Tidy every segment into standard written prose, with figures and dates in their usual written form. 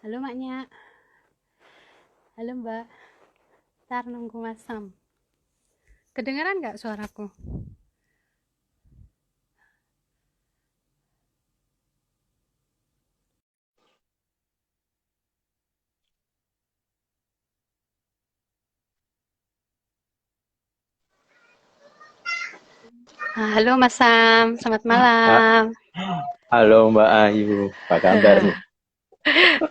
Halo Maknya, halo Mbak. Ntar nunggu Mas Sam. Kedengeran nggak suaraku? Halo Mas Sam, selamat Ah, malam. halo Mbak Ayu, apa kabar nih?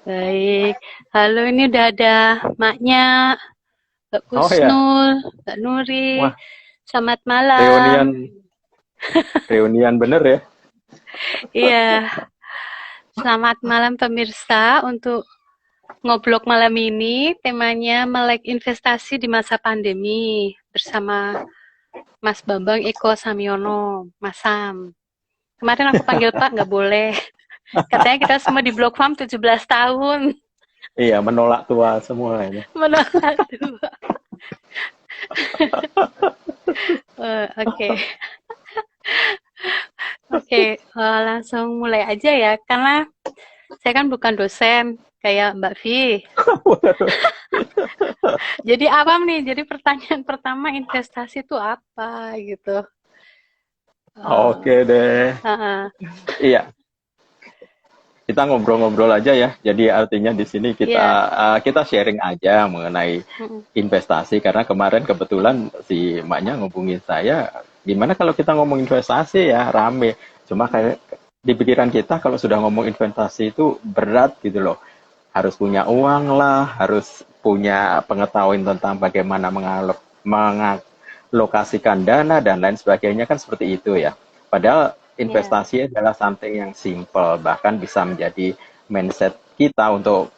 Baik. Halo, ini udah ada Maknya, Mbak Oh ya, Kusnul, Mbak Nuri. wah Selamat malam. reunian reunian bener ya? Iya, selamat malam pemirsa untuk ngobrol malam ini. Temanya melek investasi di masa pandemi bersama Mas Bambang Eko Samyono, Mas Sam. Kemarin aku panggil Pak, nggak boleh. Katanya kita semua di Blok Farm 17 tahun. Iya, menolak tua semua ini. Menolak dua. Oke, oke. Langsung mulai aja ya. Karena saya kan bukan dosen kayak Mbak Vi. Jadi awam nih. Jadi pertanyaan pertama investasi itu apa gitu. Oke Uh, deh. uh, Iya, kita ngobrol-ngobrol aja ya. Jadi artinya di sini kita Iya. kita sharing aja mengenai Mm, investasi karena kemarin kebetulan si Maknya ngubungin saya, gimana kalau kita ngomong investasi ya rame. Cuma kayak di pikiran kita kalau sudah ngomong investasi itu berat gitu loh. Harus punya uang lah, harus punya pengetahuan tentang bagaimana mengalokasikan dana dan lain sebagainya kan seperti itu ya. Padahal Iya. investasi adalah something yang simple, bahkan bisa menjadi mindset kita untuk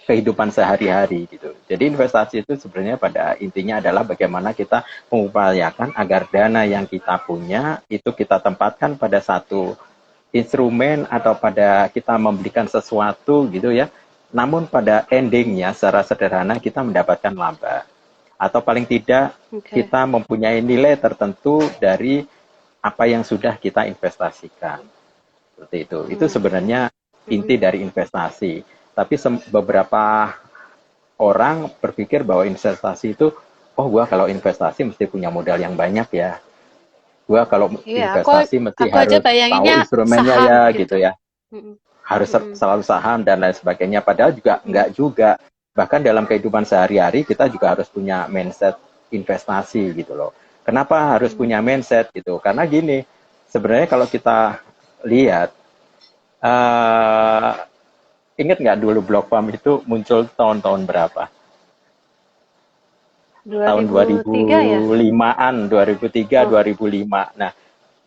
kehidupan sehari-hari gitu. Jadi investasi itu sebenarnya pada intinya adalah bagaimana kita mengupayakan agar dana yang kita punya itu kita tempatkan pada satu instrumen atau pada kita membelikan sesuatu gitu ya. Namun pada endingnya secara sederhana kita mendapatkan laba. Atau paling tidak Oke. kita mempunyai nilai tertentu dari apa yang sudah kita investasikan. Seperti itu. Itu Mm, sebenarnya mm, inti dari investasi. Tapi beberapa orang berpikir bahwa investasi itu, oh gua kalau investasi mesti punya modal yang banyak ya. Gua kalau Iya, investasi mesti aku aja harus tahu bayanginnya instrumennya saham ya gitu. gitu ya, Mm, harus mm, selalu saham dan lain sebagainya. Padahal juga mm, enggak juga. Bahkan dalam kehidupan sehari-hari kita juga harus punya mindset investasi gitu loh. Kenapa harus mm. punya mindset gitu? Karena gini, sebenarnya kalau kita lihat, uh, ingat nggak dulu blog farm itu muncul tahun-tahun berapa? Tahun 2003 ya? 2005-an, 2003, Oh, 2005. Nah,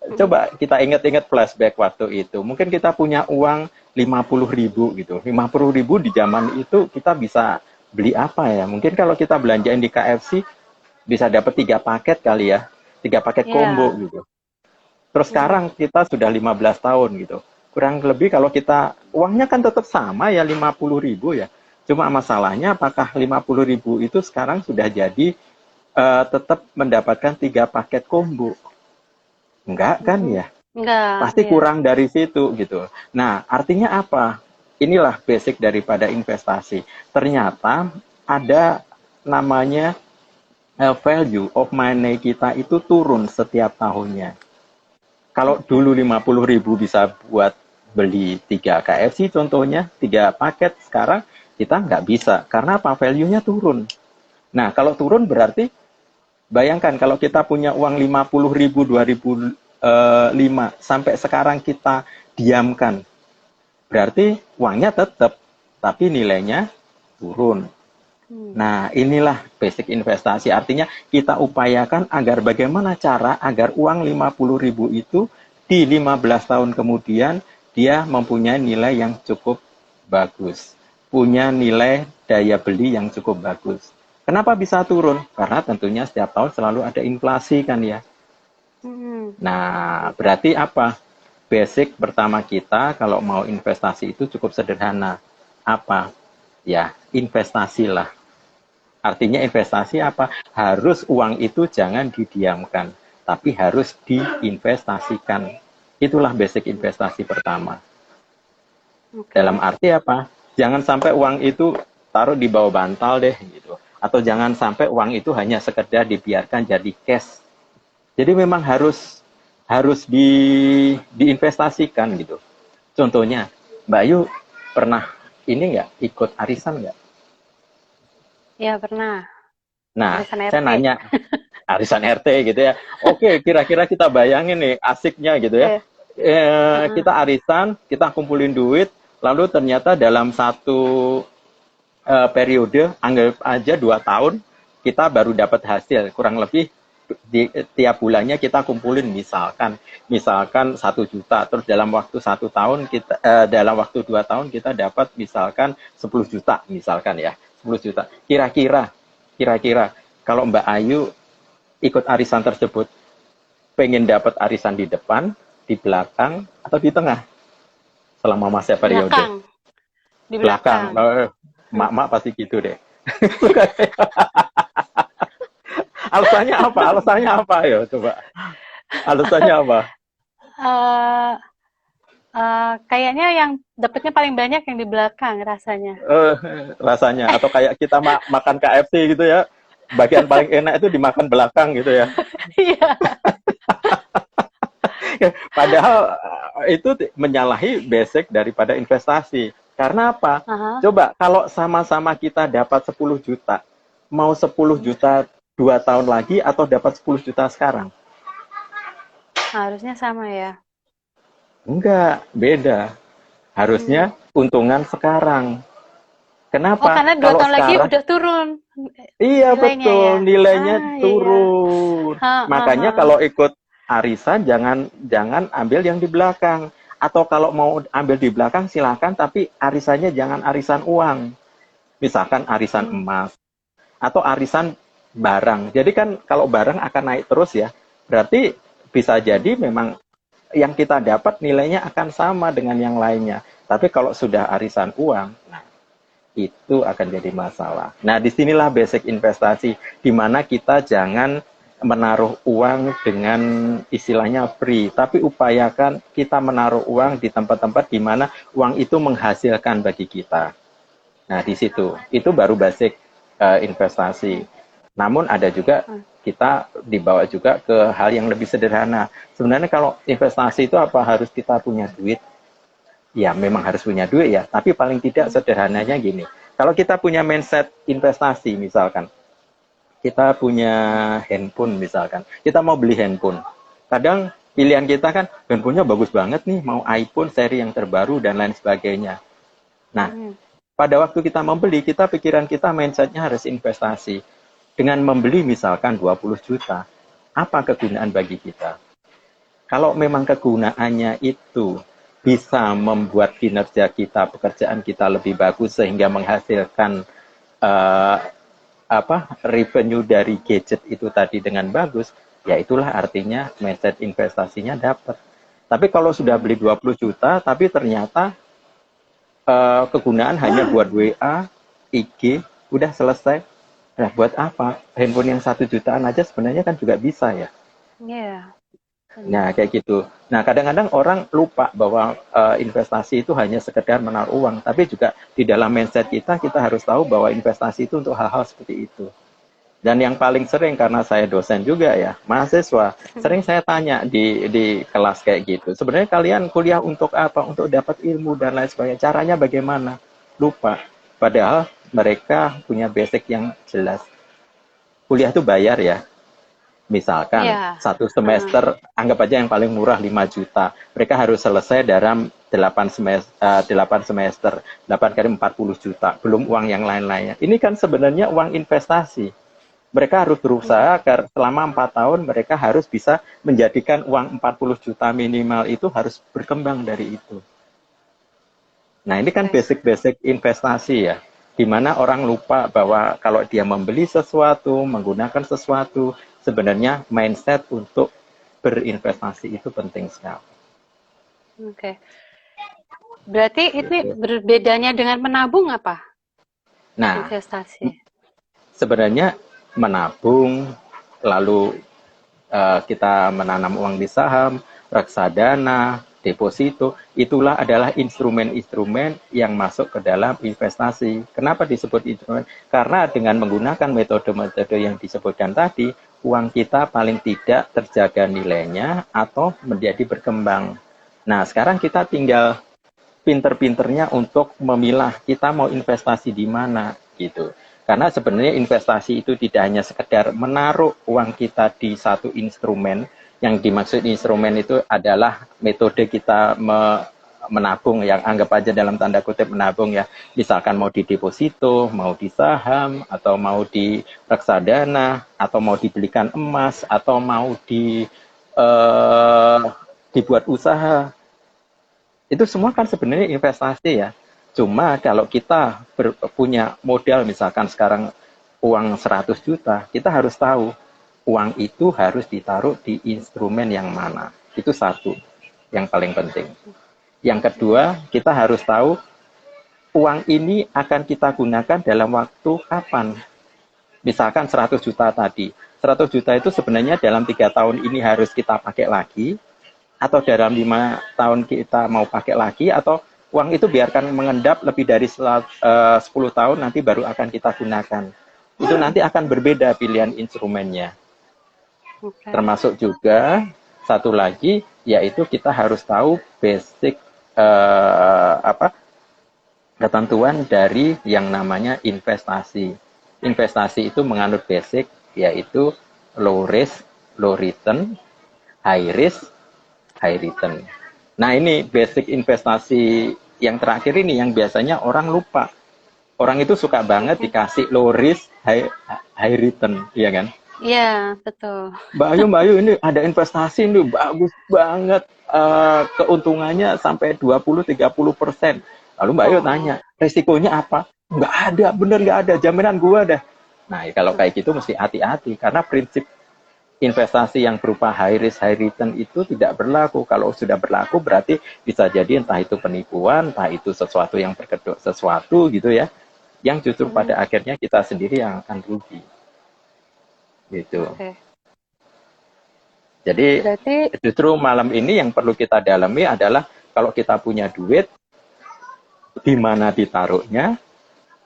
mm, coba kita ingat-ingat flashback waktu itu. Mungkin kita punya uang 50.000 gitu. 50.000 di zaman itu kita bisa beli apa ya? Mungkin kalau kita belanjain di KFC bisa dapat 3 paket kali ya. 3 paket combo ya. gitu. Terus Mm, sekarang kita sudah 15 tahun gitu. Kurang lebih kalau kita uangnya kan tetap sama ya 50.000 ya. Cuma masalahnya apakah 50.000 itu sekarang sudah jadi tetap mendapatkan 3 paket combo? Enggak kan mm. ya? Enggak, Pasti ya. kurang dari situ gitu. Nah, artinya apa? Inilah basic daripada investasi. Ternyata ada namanya value of money kita itu turun setiap tahunnya. Kalau Oke. dulu 50.000 bisa buat beli 3 KFC contohnya, 3 paket, sekarang kita nggak bisa. Karena apa? Value-nya turun. Nah, kalau turun berarti bayangkan kalau kita punya uang 50.000 2005 sampai sekarang kita diamkan. Berarti uangnya tetap, tapi nilainya turun. Hmm. Nah, inilah basic investasi. Artinya kita upayakan agar bagaimana cara agar uang 50.000 itu di 15 tahun kemudian dia mempunyai nilai yang cukup bagus. Punya nilai daya beli yang cukup bagus. Kenapa bisa turun? Karena tentunya setiap tahun selalu ada inflasi kan ya. Hmm. Nah, berarti apa? Basic pertama kita kalau mau investasi itu cukup sederhana. Apa? Ya, investasilah. Artinya investasi apa? Harus uang itu jangan didiamkan, tapi harus diinvestasikan. Itulah basic investasi pertama. Oke. Dalam arti apa? Jangan sampai uang itu taruh di bawah bantal deh gitu. Atau jangan sampai uang itu hanya sekedar dibiarkan jadi cash. Jadi memang harus harus diinvestasikan gitu. Contohnya, Mbak Ayu pernah ini nggak ikut arisan nggak? Ya pernah. Nah, Arisan saya RT. nanya arisan RT gitu ya. Oke, kira-kira kita bayangin nih asiknya gitu ya. Eh, Kita arisan, kita kumpulin duit, lalu ternyata dalam satu periode, anggap aja 2 tahun, kita baru dapat hasil. Kurang lebih tiap bulannya kita kumpulin misalkan 1 juta, terus dalam waktu 1 tahun kita dalam waktu 2 tahun kita dapat misalkan 10 juta misalkan ya 10 juta. Kira-kira kalau Mbak Ayu ikut arisan tersebut, pengen dapat arisan di depan, di belakang, atau di tengah selama masa periode? belakang. Di Belakang. belakang. Hmm. Mak-mak pasti gitu deh. Alasannya apa? Alasannya apa ya? Coba. Alasannya apa? Eh, kayaknya yang dapatnya paling banyak yang di belakang rasanya. Eh, Rasanya atau kayak kita makan KFC gitu ya. Bagian paling enak itu dimakan belakang gitu ya. Iya. Padahal itu menyalahi basic daripada investasi. Karena apa? Aha. Coba kalau sama-sama kita dapat 10 juta, mau 10 juta 2 tahun lagi atau dapat 10 juta sekarang? Harusnya sama ya. Enggak, beda. Hmm. Harusnya untungan sekarang. Oh, Kenapa? karena dua Kalau tahun lagi sekarang, udah turun iya nilainya betul, ya. nilainya Ah, iya. turun. Ha, ha, Makanya ha. kalau ikut arisan jangan jangan ambil yang di belakang. Atau kalau mau ambil di belakang silakan, tapi arisannya jangan arisan uang. Misalkan arisan Hmm. emas atau arisan barang. Jadi kan kalau barang akan naik terus ya. Berarti bisa Hmm. jadi memang yang kita dapat nilainya akan sama dengan yang lainnya. Tapi kalau sudah arisan uang, nah itu akan jadi masalah. Nah, disinilah basic investasi, di mana kita jangan menaruh uang dengan istilahnya free, tapi upayakan kita menaruh uang di tempat-tempat di mana uang itu menghasilkan bagi kita. Nah, di situ itu baru basic investasi. Hmm. Namun ada juga Hmm. kita dibawa juga ke hal yang lebih sederhana. Sebenarnya kalau investasi itu apa harus kita punya duit? Ya memang harus punya duit ya, tapi paling tidak Hmm. sederhananya gini. Kalau kita punya mindset investasi misalkan, kita punya handphone misalkan, kita mau beli handphone. Kadang pilihan kita kan handphonenya bagus banget nih, mau iPhone seri yang terbaru dan lain sebagainya. Nah, Hmm. pada waktu kita membeli, pikiran kita mindsetnya harus investasi. Dengan membeli misalkan 20 juta, apa kegunaan bagi kita? Kalau memang kegunaannya itu bisa membuat kinerja kita, pekerjaan kita lebih bagus sehingga menghasilkan eh, revenue dari gadget itu tadi dengan bagus, ya itulah artinya mindset investasinya dapat. Tapi kalau sudah Hmm. beli 20 juta, tapi ternyata kegunaan hanya buat WA, IG, udah selesai. Nah, buat apa? Handphone yang 1 jutaan aja sebenarnya kan juga bisa ya. Iya, Nah, benar. kayak gitu. Nah, kadang-kadang orang lupa bahwa investasi itu hanya sekedar menaruh uang, tapi juga di dalam mindset kita, kita harus tahu bahwa investasi itu untuk hal-hal seperti itu. Dan yang paling sering, karena saya dosen juga ya, mahasiswa, Hmm. sering saya tanya di kelas kayak gitu. Sebenarnya kalian kuliah untuk apa? Untuk dapat ilmu dan lain sebagainya. Caranya bagaimana? Lupa. Padahal mereka punya basic yang jelas. Kuliah itu bayar ya, misalkan Iya. satu Heeh. semester, anggap aja yang paling murah 5 juta. Mereka harus selesai dalam 8 semester, 8 kali 40 juta, belum uang yang lain-lainnya. Ini kan sebenarnya uang investasi. Mereka harus Iya. berusaha agar selama 4 tahun mereka harus bisa menjadikan uang 40 juta minimal itu harus berkembang dari itu. Nah, ini kan Oke. basic-basic investasi ya, di mana orang lupa bahwa kalau dia membeli sesuatu, menggunakan sesuatu, sebenarnya mindset untuk berinvestasi itu penting sekali. Oke. Berarti ini Gitu. berbedanya dengan menabung apa? Nah, Investasi. sebenarnya menabung, lalu kita menanam uang di saham, reksadana, deposito, itulah adalah instrumen-instrumen yang masuk ke dalam investasi. Kenapa disebut instrumen? Karena dengan menggunakan metode-metode yang disebutkan tadi, uang kita paling tidak terjaga nilainya atau menjadi berkembang. Nah, sekarang kita tinggal pinter-pinternya untuk memilah kita mau investasi di mana gitu. Karena sebenarnya investasi itu tidak hanya sekedar menaruh uang kita di satu instrumen. Yang dimaksud instrumen itu adalah metode kita menabung, yang anggap aja dalam tanda kutip menabung ya. Misalkan mau di deposito, mau di saham, atau mau di reksadana, atau mau dibelikan emas, atau mau dibuat usaha. Itu semua kan sebenarnya investasi ya. Cuma kalau kita punya modal, misalkan sekarang uang 100 juta, kita harus tahu uang itu harus ditaruh di instrumen yang mana. Itu satu yang paling penting. Yang kedua, kita harus tahu uang ini akan kita gunakan dalam waktu kapan. Misalkan 100 juta tadi. 100 juta itu sebenarnya dalam 3 tahun ini harus kita pakai lagi, atau dalam 5 tahun kita mau pakai lagi, atau uang itu biarkan mengendap lebih dari 10 tahun nanti baru akan kita gunakan. Itu nanti akan berbeda pilihan instrumennya. Termasuk juga satu lagi, yaitu kita harus tahu basic ketentuan dari yang namanya investasi. Investasi itu menganut basic, yaitu low risk, low return, high risk, high return. Nah, ini basic investasi yang terakhir ini yang biasanya orang lupa. Orang itu suka banget dikasih low risk, high return, iya kan? Iya, betul. Mbak Ayu, ini ada investasi ini bagus banget, keuntungannya sampai 20-30%. Lalu Mbak Ayu tanya, resikonya apa? Nggak ada, bener nggak ada, jaminan gua dah. Nah, kalau kayak gitu mesti hati-hati, karena prinsip investasi yang berupa high risk, high return itu tidak berlaku. Kalau sudah berlaku berarti bisa jadi entah itu penipuan, entah itu sesuatu yang berkedok sesuatu gitu ya, yang justru pada akhirnya kita sendiri yang akan rugi. Gitu. Jadi justru malam ini yang perlu kita dalami adalah kalau kita punya duit, di mana ditaruhnya,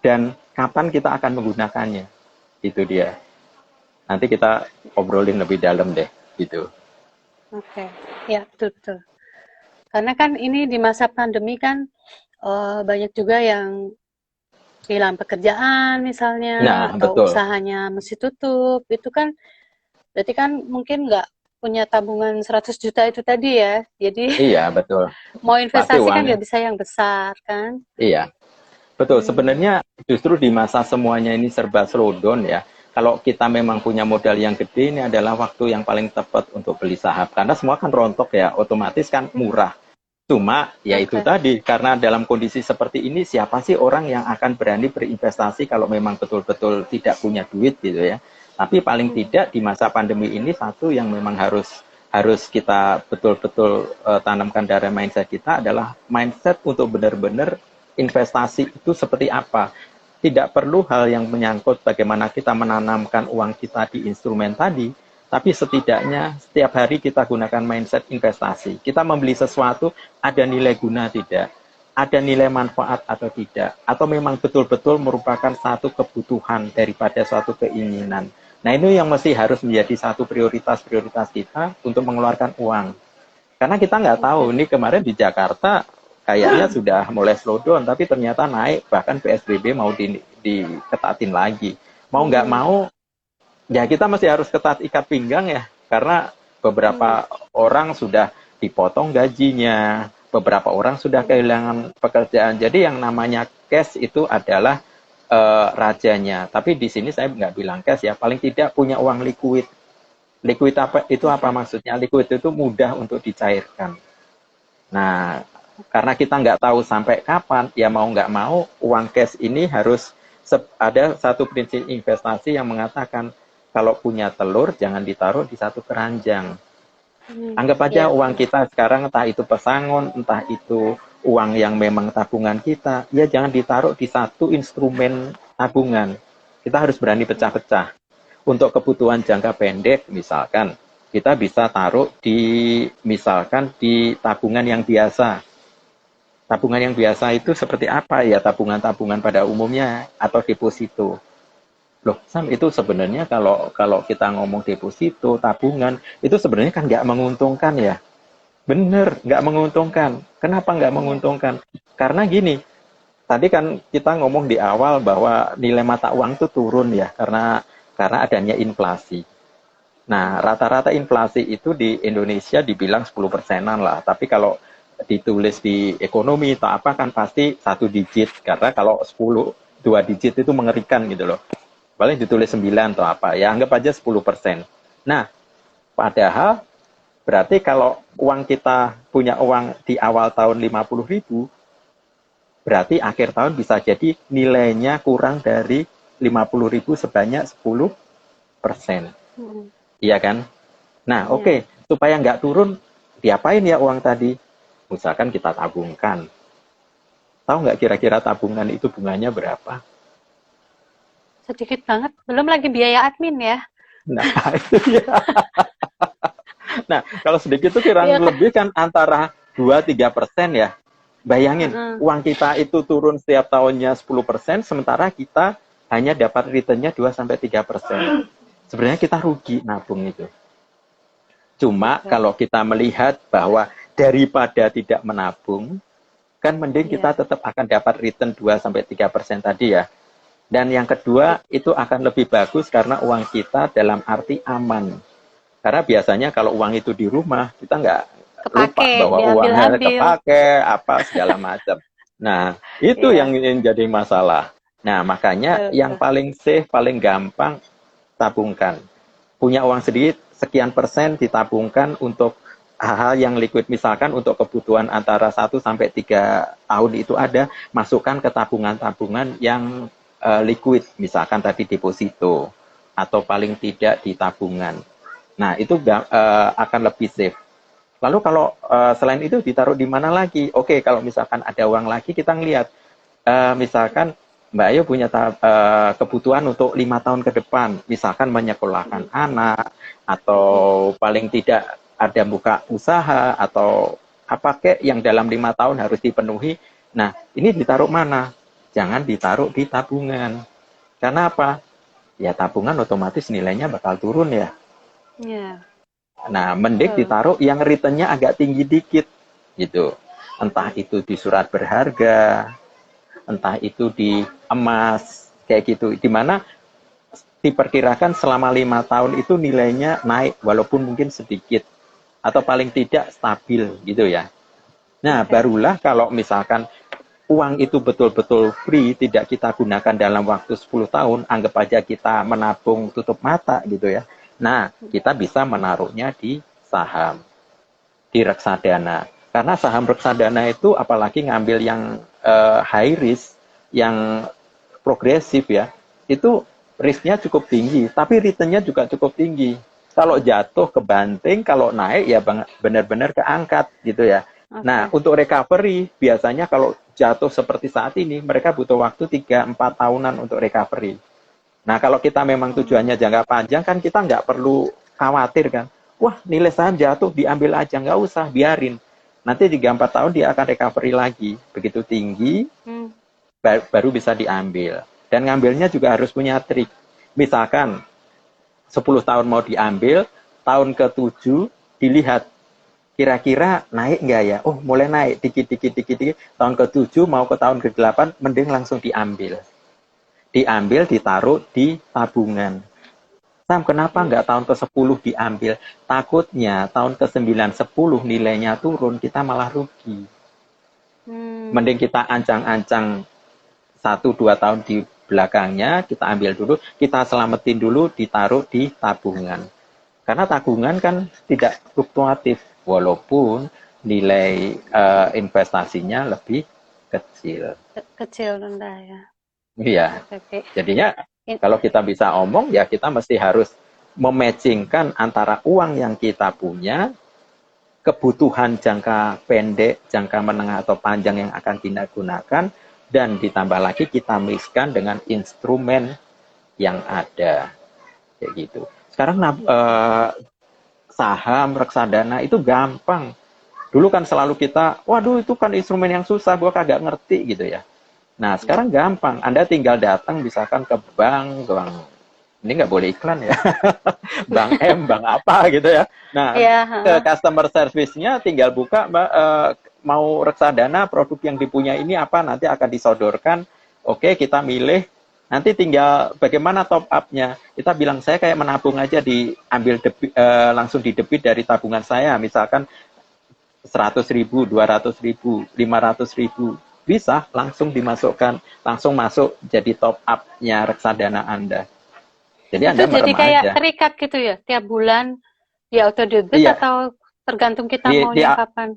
dan kapan kita akan menggunakannya. Itu dia. Nanti kita obrolin lebih dalam deh, gitu. Ya betul. Karena kan ini di masa pandemi kan banyak juga yang kehilangan pekerjaan misalnya, atau betul. usahanya mesti tutup. Itu kan berarti kan mungkin nggak punya tabungan 100 juta itu tadi ya. Jadi iya, betul. Mau investasi kan nggak bisa yang besar kan? Iya, betul. Sebenarnya justru di masa semuanya ini serba slowdown ya. Kalau kita memang punya modal yang gede, ini adalah waktu yang paling tepat untuk beli saham. Karena semua kan rontok ya, otomatis kan murah. Cuma ya itu tadi, karena dalam kondisi seperti ini, siapa sih orang yang akan berani berinvestasi kalau memang betul-betul tidak punya duit gitu ya. Tapi paling tidak di masa pandemi ini, satu yang memang harus kita betul-betul tanamkan dari mindset kita adalah mindset untuk benar-benar investasi itu seperti apa. Tidak perlu hal yang menyangkut bagaimana kita menanamkan uang kita di instrumen tadi, tapi setidaknya setiap hari kita gunakan mindset investasi. Kita membeli sesuatu, ada nilai guna tidak? Ada nilai manfaat atau tidak? Atau memang betul-betul merupakan satu kebutuhan daripada suatu keinginan. Nah, ini yang mesti harus menjadi satu prioritas-prioritas kita untuk mengeluarkan uang. Karena kita nggak tahu, ini kemarin di Jakarta kayaknya sudah mulai slow down, tapi ternyata naik, bahkan PSBB mau diketatin lagi. Mau nggak mau, ya kita masih harus ketat ikat pinggang ya, karena beberapa orang sudah dipotong gajinya, beberapa orang sudah kehilangan pekerjaan. Jadi yang namanya cash itu adalah rajanya. Tapi di sini saya nggak bilang cash ya, paling tidak punya uang liquid. Liquid itu apa maksudnya? Liquid itu mudah untuk dicairkan. Nah, karena kita nggak tahu sampai kapan, ya mau nggak mau uang cash ini harus ada satu prinsip investasi yang mengatakan kalau punya telur jangan ditaruh di satu keranjang. Anggap aja uang kita sekarang entah itu pesangon, entah itu uang yang memang tabungan kita, ya jangan ditaruh di satu instrumen tabungan. Kita harus berani pecah-pecah. Untuk kebutuhan jangka pendek misalkan, kita bisa taruh di, misalkan di tabungan yang biasa. Tabungan yang biasa itu seperti apa ya, tabungan-tabungan pada umumnya atau deposito. Loh, Sam, itu sebenarnya kalau kalau kita ngomong deposito, tabungan, itu sebenarnya kan nggak menguntungkan ya. Bener, nggak menguntungkan. Kenapa nggak Iya. menguntungkan? Karena gini, tadi kan kita ngomong di awal bahwa nilai mata uang itu turun ya, karena adanya inflasi. Nah, rata-rata inflasi itu di Indonesia dibilang 10%-an lah. Tapi kalau ditulis di ekonomi atau apa kan pasti satu digit. Karena kalau 10, dua digit itu mengerikan gitu loh. Paling ditulis 9 atau apa. Ya anggap aja 10%. Nah, padahal berarti kalau uang kita punya uang di awal tahun 50.000, berarti akhir tahun bisa jadi nilainya kurang dari 50.000 sebanyak 10%. Mm. Iya kan? Nah, Iya. oke. Supaya nggak turun, diapain ya uang tadi? Misalkan kita tabungkan. Tahu nggak kira-kira tabungan itu bunganya berapa? Sedikit banget. Belum lagi biaya admin ya. Nah, itu ya. Nah, kalau sedikit itu Iya kurang kan? lebih kan antara 2-3% ya. Bayangin, Heeh. uang kita itu turun setiap tahunnya 10%, sementara kita hanya dapat returnnya 2-3%. Sebenarnya kita rugi nabung itu. Cuma Betul. kalau kita melihat bahwa daripada tidak menabung, kan mending kita Iya. tetap akan dapat return 2-3% tadi ya. Dan yang kedua, itu akan lebih bagus karena uang kita dalam arti aman. Karena biasanya kalau uang itu di rumah, kita nggak lupa Kepake, bahwa uangnya diambil-ambil. kepake, apa, segala macam. Nah, itu Iya. yang jadi masalah. Nah, makanya yang Betul. paling safe, paling gampang, tabungkan. Punya uang sedikit, sekian persen ditabungkan untuk hal-hal yang liquid. Misalkan untuk kebutuhan antara 1-3 tahun itu ada, masukkan ke tabungan-tabungan yang liquid. Misalkan tadi deposito, atau paling tidak di tabungan. Nah, itu akan lebih safe. Lalu kalau selain itu ditaruh di mana lagi? Oke, kalau misalkan ada uang lagi, kita ngelihat. Misalkan Mbak Ayu punya kebutuhan untuk 5 tahun ke depan, misalkan menyekolahkan anak, atau paling tidak ada buka usaha, atau apa kek yang dalam 5 tahun harus dipenuhi. Nah, ini ditaruh mana? Jangan ditaruh di tabungan. Karena apa? Ya tabungan otomatis nilainya bakal turun ya. Iya. Nah, mending Betul. ditaruh yang returnnya agak tinggi dikit, gitu. Entah itu di surat berharga, entah itu di emas, kayak gitu. Dimana diperkirakan selama 5 tahun itu nilainya naik, walaupun mungkin sedikit, atau paling tidak stabil, gitu ya. Nah, Oke. barulah kalau misalkan uang itu betul-betul free, tidak kita gunakan dalam waktu 10 tahun, anggap aja kita menabung tutup mata, gitu ya. Nah, kita bisa menaruhnya di saham, di reksadana. Karena saham reksadana itu apalagi ngambil yang high risk, yang progresif ya, itu risknya cukup tinggi, tapi returnnya juga cukup tinggi. Kalau jatuh kebanting, kalau naik ya benar-benar keangkat gitu ya. Nah, Oke. untuk recovery, biasanya kalau jatuh seperti saat ini, mereka butuh waktu 3-4 tahunan untuk recovery. Nah, kalau kita memang Hmm. tujuannya jangka panjang, kan kita nggak perlu khawatir kan. Wah, nilai saham jatuh, diambil aja. Nggak usah, biarin. Nanti 3-4 tahun dia akan recovery lagi. Begitu tinggi, Hmm. baru bisa diambil. Dan ngambilnya juga harus punya trik. Misalkan 10 tahun mau diambil, tahun ke-7 dilihat kira-kira naik nggak ya? Oh, mulai naik dikit-dikit dikit-dikit. Tahun ke-7 mau ke tahun ke-8 mending langsung diambil. Diambil, ditaruh di tabungan. Sam, kenapa Iya. nggak tahun ke-10 diambil? Takutnya tahun ke-9, 10 nilainya turun, kita malah rugi. Hmm. Mending kita ancang-ancang 1-2 tahun di belakangnya, kita ambil dulu, kita selamatin dulu, ditaruh di tabungan. Karena tabungan kan tidak fluktuatif, walaupun nilai investasinya lebih kecil. Kecil rendah ya. Iya, Oke, oke. jadinya In- kalau kita bisa omong, ya kita mesti harus mematchingkan antara uang yang kita punya, kebutuhan jangka pendek, jangka menengah atau panjang yang akan kita gunakan, dan ditambah lagi kita mixkan dengan instrumen yang ada, kayak gitu. Sekarang iya. saham, reksadana itu gampang. Dulu kan selalu kita, waduh itu kan instrumen yang susah, gua kagak ngerti gitu ya. Nah, sekarang gampang. Anda tinggal datang misalkan ke bank, ini nggak boleh iklan ya, bank M, bank apa gitu ya. Nah, ke Ya, customer service-nya tinggal buka, Mbak, mau reksadana, produk yang dipunya ini apa, nanti akan disodorkan. Oke, kita milih. Nanti tinggal bagaimana top up-nya. Kita bilang, saya kayak menabung aja, diambil langsung didebit dari tabungan saya. Misalkan 100.000, 200.000, 500.000, bisa langsung dimasukkan, langsung masuk jadi top up-nya reksadana Anda. Jadi itu Anda jadi merem kayak aja. terikat gitu ya, tiap bulan di auto debit Iya, atau tergantung kita di, di maunya kapan?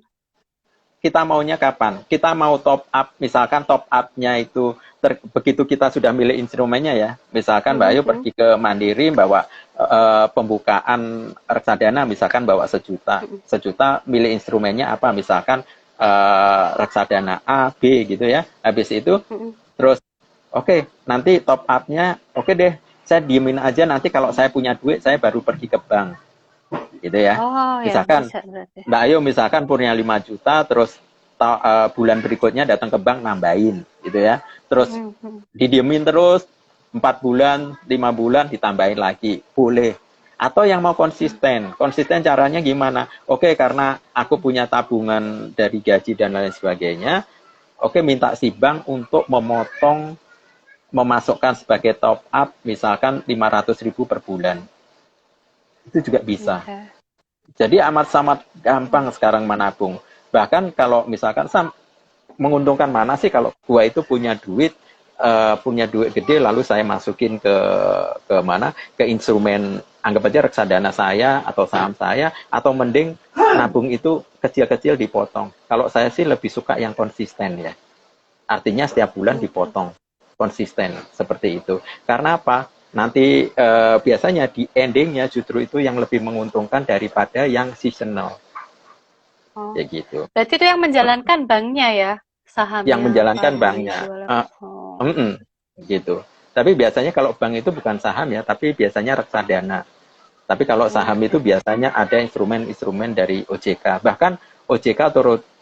kita maunya kapan? Kita mau top up, misalkan top up-nya itu begitu kita sudah milih instrumennya ya. Misalkan Mbak Ayu Mhm, pergi ke Mandiri bawa pembukaan reksadana, misalkan bawa sejuta. mhm, Sejuta milih instrumennya apa? Misalkan reksadana A, B gitu ya. Habis itu mhm. terus oke, nanti top up-nya oke deh. Saya diemin aja, nanti kalau saya punya duit saya baru pergi ke bank gitu ya. Oh ya, Misalkan bisa berarti. Mbak Ayu misalkan punya 5 juta, terus bulan berikutnya datang ke bank nambahin gitu ya. Terus Mhm, mhm. didiemin terus 4 bulan, 5 bulan ditambahin lagi. Boleh. Atau yang mau konsisten. Konsisten caranya gimana? Oke, karena aku punya tabungan dari gaji dan lain sebagainya. Oke, minta si bank untuk memasukkan sebagai top up misalkan 500.000 per bulan. Itu juga bisa. Oke. Jadi amat sangat gampang sekarang menabung. Bahkan kalau misalkan Sam, menguntungkan mana sih kalau gua itu punya duit gede lalu saya masukin ke mana, ke instrumen, anggap aja reksadana saya atau saham saya, atau mending nabung itu kecil-kecil dipotong. Kalau saya sih lebih suka yang konsisten ya, artinya setiap bulan Mhm. dipotong, konsisten seperti itu. Karena apa? Nanti biasanya di endingnya justru itu yang lebih menguntungkan daripada yang seasonal, Oh, kayak gitu. berarti itu yang menjalankan banknya ya, Yang sahamnya menjalankan kalau banknya. dijual. Oh, Gitu. Tapi biasanya kalau bank itu bukan saham ya, tapi biasanya reksadana. Tapi kalau saham itu oke. biasanya ada instrumen-instrumen dari OJK. Bahkan OJK,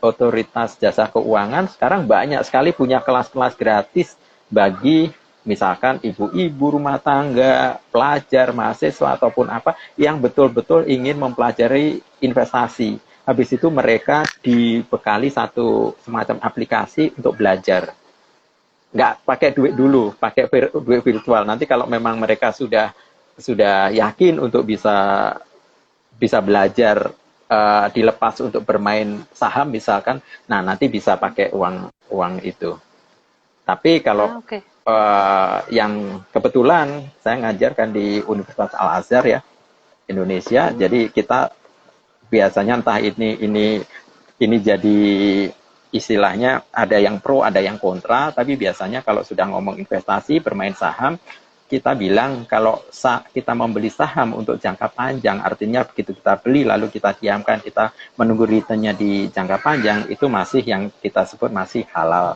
Otoritas Jasa Keuangan, sekarang banyak sekali punya kelas-kelas gratis bagi misalkan ibu-ibu rumah tangga, pelajar, mahasiswa, ataupun apa yang betul-betul ingin mempelajari investasi. Habis itu mereka dibekali satu semacam aplikasi untuk belajar. Nggak pakai duit dulu, pakai duit virtual. Nanti kalau memang mereka sudah yakin untuk bisa bisa belajar, dilepas untuk bermain saham misalkan, nah nanti bisa pakai uang uang itu. Tapi kalau Ah, oke. yang kebetulan saya ngajarkan di Universitas Al Azhar ya, Indonesia, Mhm. jadi kita biasanya entah ini jadi istilahnya ada yang pro, ada yang kontra, tapi biasanya kalau sudah ngomong investasi, bermain saham, kita bilang kalau kita membeli saham untuk jangka panjang, artinya begitu kita beli lalu kita diamkan, kita menunggu returnnya di jangka panjang, itu masih yang kita sebut masih halal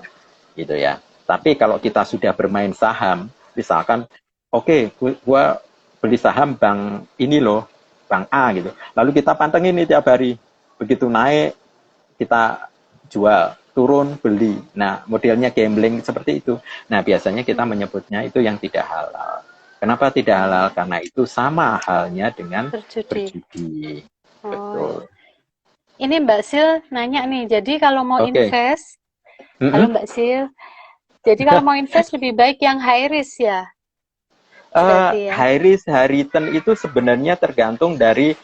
gitu ya. Tapi kalau kita sudah bermain saham, misalkan, oke, gua beli saham bank ini loh, bank A gitu. Lalu kita pantengin nih tiap hari. Begitu naik, kita jual, turun, beli. Nah, modelnya gambling seperti itu. Nah, biasanya kita Mhm. menyebutnya itu yang tidak halal. Kenapa tidak halal? Oh, Karena itu sama halnya dengan berjudi. berjudi. Oh ya. Betul. Ini Mbak Sil nanya nih, jadi kalau mau Oke. invest, halo Mm-mm. Mbak Sil, jadi kalau mau invest lebih baik yang high risk ya, berarti ya. High risk, high return itu sebenarnya tergantung dari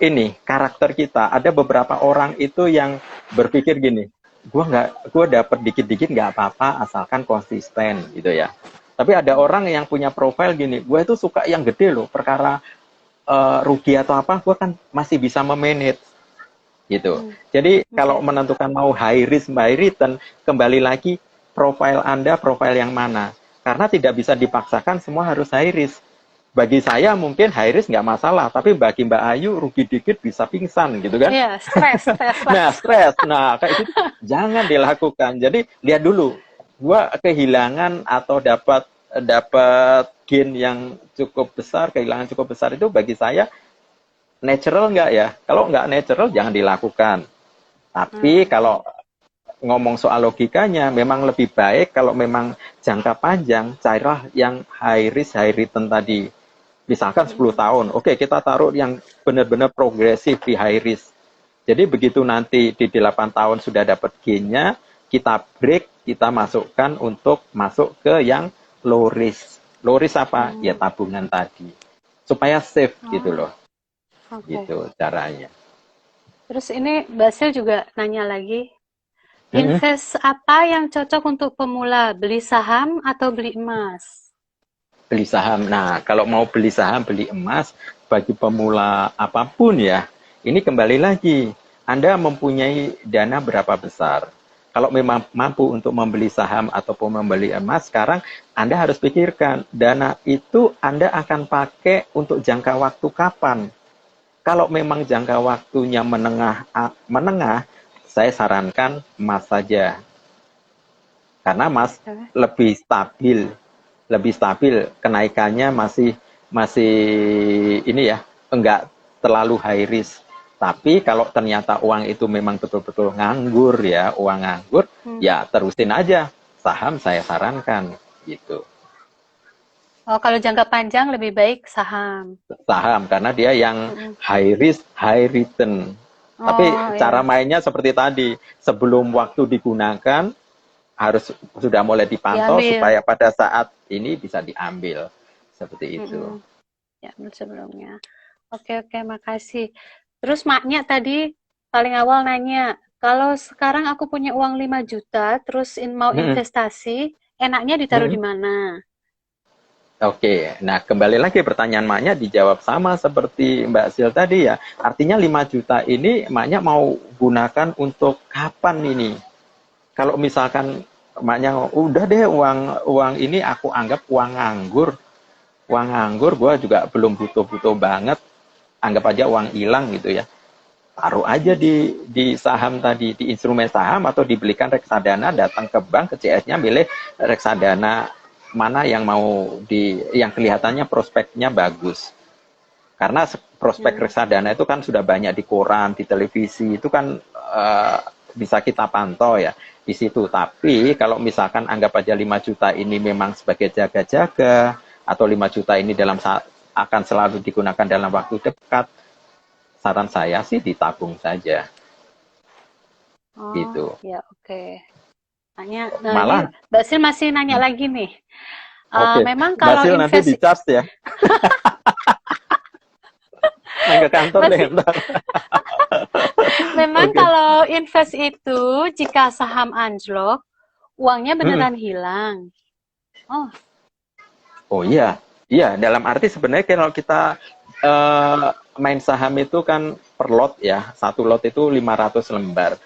ini karakter kita. Ada beberapa orang itu yang berpikir gini, gue dapet dikit-dikit nggak apa-apa asalkan konsisten gitu ya. Tapi ada Hmm, orang yang punya profil gini, gue itu suka yang gede loh, perkara rugi atau apa, gue kan masih bisa memanage gitu. hmm, Jadi kalau oke. menentukan mau high risk, high return, kembali lagi profil Anda, profil yang mana. Karena tidak bisa dipaksakan semua harus high risk. Bagi saya mungkin high risk nggak masalah, tapi bagi Mbak Ayu rugi dikit bisa pingsan gitu kan. Iya, stres, stres Nah, langsung. stres. Nah, kayak gitu jangan dilakukan. Jadi lihat dulu, gua kehilangan atau dapat dapat gain yang cukup besar, kehilangan cukup besar itu bagi saya natural nggak ya? Kalau nggak natural jangan dilakukan. Tapi kalau ngomong soal logikanya, memang lebih baik kalau memang jangka panjang, carilah yang high risk, high return tadi. Misalkan 10 tahun, oke kita taruh yang benar-benar progresif di high risk. Jadi begitu nanti di 8 tahun sudah dapat gain-nya, kita break, kita masukkan untuk masuk ke yang low risk. Low risk apa? Ya tabungan tadi. Supaya safe gitu loh. Oke. Gitu caranya. Terus ini Basil juga nanya lagi, Mm-mm. invest apa yang cocok untuk pemula? Beli saham atau beli emas? Beli saham. Nah, kalau mau beli saham, beli emas, bagi pemula apapun ya, ini kembali lagi, Anda mempunyai dana berapa besar. Kalau memang mampu untuk membeli saham ataupun membeli emas, sekarang Anda harus pikirkan, dana itu Anda akan pakai untuk jangka waktu kapan. Kalau memang jangka waktunya menengah, saya sarankan emas saja. Karena emas Oke. lebih stabil kenaikannya masih masih ini ya, enggak terlalu high risk. Tapi kalau ternyata uang itu memang betul-betul nganggur ya, uang nganggur, ya terusin aja. Saham saya sarankan gitu. Oh, kalau jangka panjang lebih baik saham. Saham karena dia yang Mm-mm. high risk, high return. Tapi Oh, cara ya. mainnya seperti tadi, sebelum waktu digunakan harus sudah mulai dipantau Diambil. supaya pada saat ini bisa diambil. Seperti itu. Mm-mm. Diambil sebelumnya. Oke, oke, makasih. Terus maknya tadi paling awal nanya, kalau sekarang aku punya uang 5 juta, terus mau Hmm, investasi, enaknya ditaruh di hmm. mana? Oke, nah kembali lagi pertanyaan maknya dijawab sama seperti Mbak Sil tadi ya. Artinya 5 juta ini maknya mau gunakan untuk kapan ini? Kalau misalkan maknya udah deh uang uang ini aku anggap uang nganggur. Uang nganggur gue juga belum butuh-butuh banget. Anggap aja uang hilang gitu ya. Taruh aja di saham tadi, di instrumen saham atau dibelikan reksadana, datang ke bank, ke CS-nya milih reksadana mana yang mau yang kelihatannya prospeknya bagus. Karena prospek Hmm. reksadana itu kan sudah banyak di koran, di televisi, itu kan bisa kita pantau ya di situ. Tapi kalau misalkan anggap aja 5 juta ini memang sebagai jaga-jaga atau 5 juta ini akan selalu digunakan dalam waktu dekat, saran saya sih ditabung saja Oh, gitu. ya oke. Nah ini Malah Basil masih nanya lagi nih. oke, Memang kalau Basil nanti invest, di charge ya, main ke kantor deh masih, ntar. memang Oke. kalau invest itu jika saham anjlok, uangnya Hmm. beneran hilang. Oh, Oh oke. iya, iya. Dalam arti sebenarnya kalau kita main saham itu kan per lot ya, satu lot itu 500 lembar.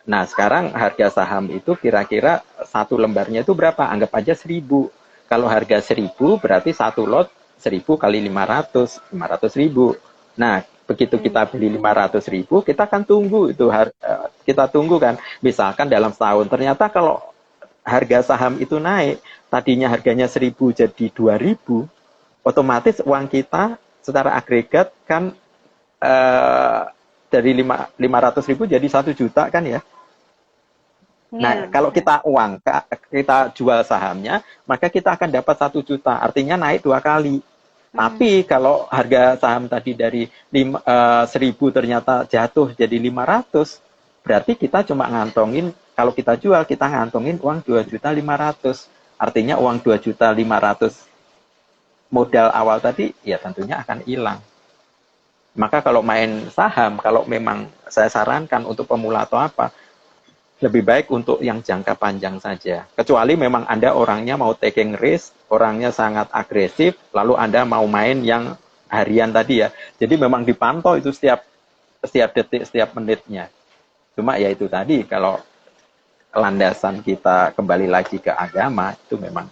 Nah sekarang harga saham itu kira-kira satu lembarnya itu berapa? Anggap aja 1.000. Kalau harga 1.000 berarti satu lot 1.000 kali 500 ribu. Nah begitu Hmm. kita beli 500 ribu, kita akan tunggu itu kita tunggu kan. Misalkan dalam setahun, ternyata kalau harga saham itu naik, tadinya harganya 1.000 jadi 2.000, otomatis uang kita secara agregat kan eh, dari 500 ribu jadi 1 juta kan ya. Nah, Iya, kalau ya. kita jual sahamnya, maka kita akan dapat 1 juta, artinya naik 2 kali. Hmm. Tapi kalau harga saham tadi dari 1.000 ternyata jatuh jadi 500, berarti kita cuma ngantongin, kalau kita jual, kita ngantongin uang 2.500.000. Artinya uang 2.500.000 modal awal tadi, ya tentunya akan hilang. Maka kalau main saham, kalau memang saya sarankan untuk pemula atau apa, lebih baik untuk yang jangka panjang saja. Kecuali memang Anda orangnya mau taking risk, orangnya sangat agresif, lalu Anda mau main yang harian tadi ya. Jadi memang dipantau itu setiap detik, setiap menitnya. Cuma ya itu tadi, kalau landasan kita kembali lagi ke agama, itu memang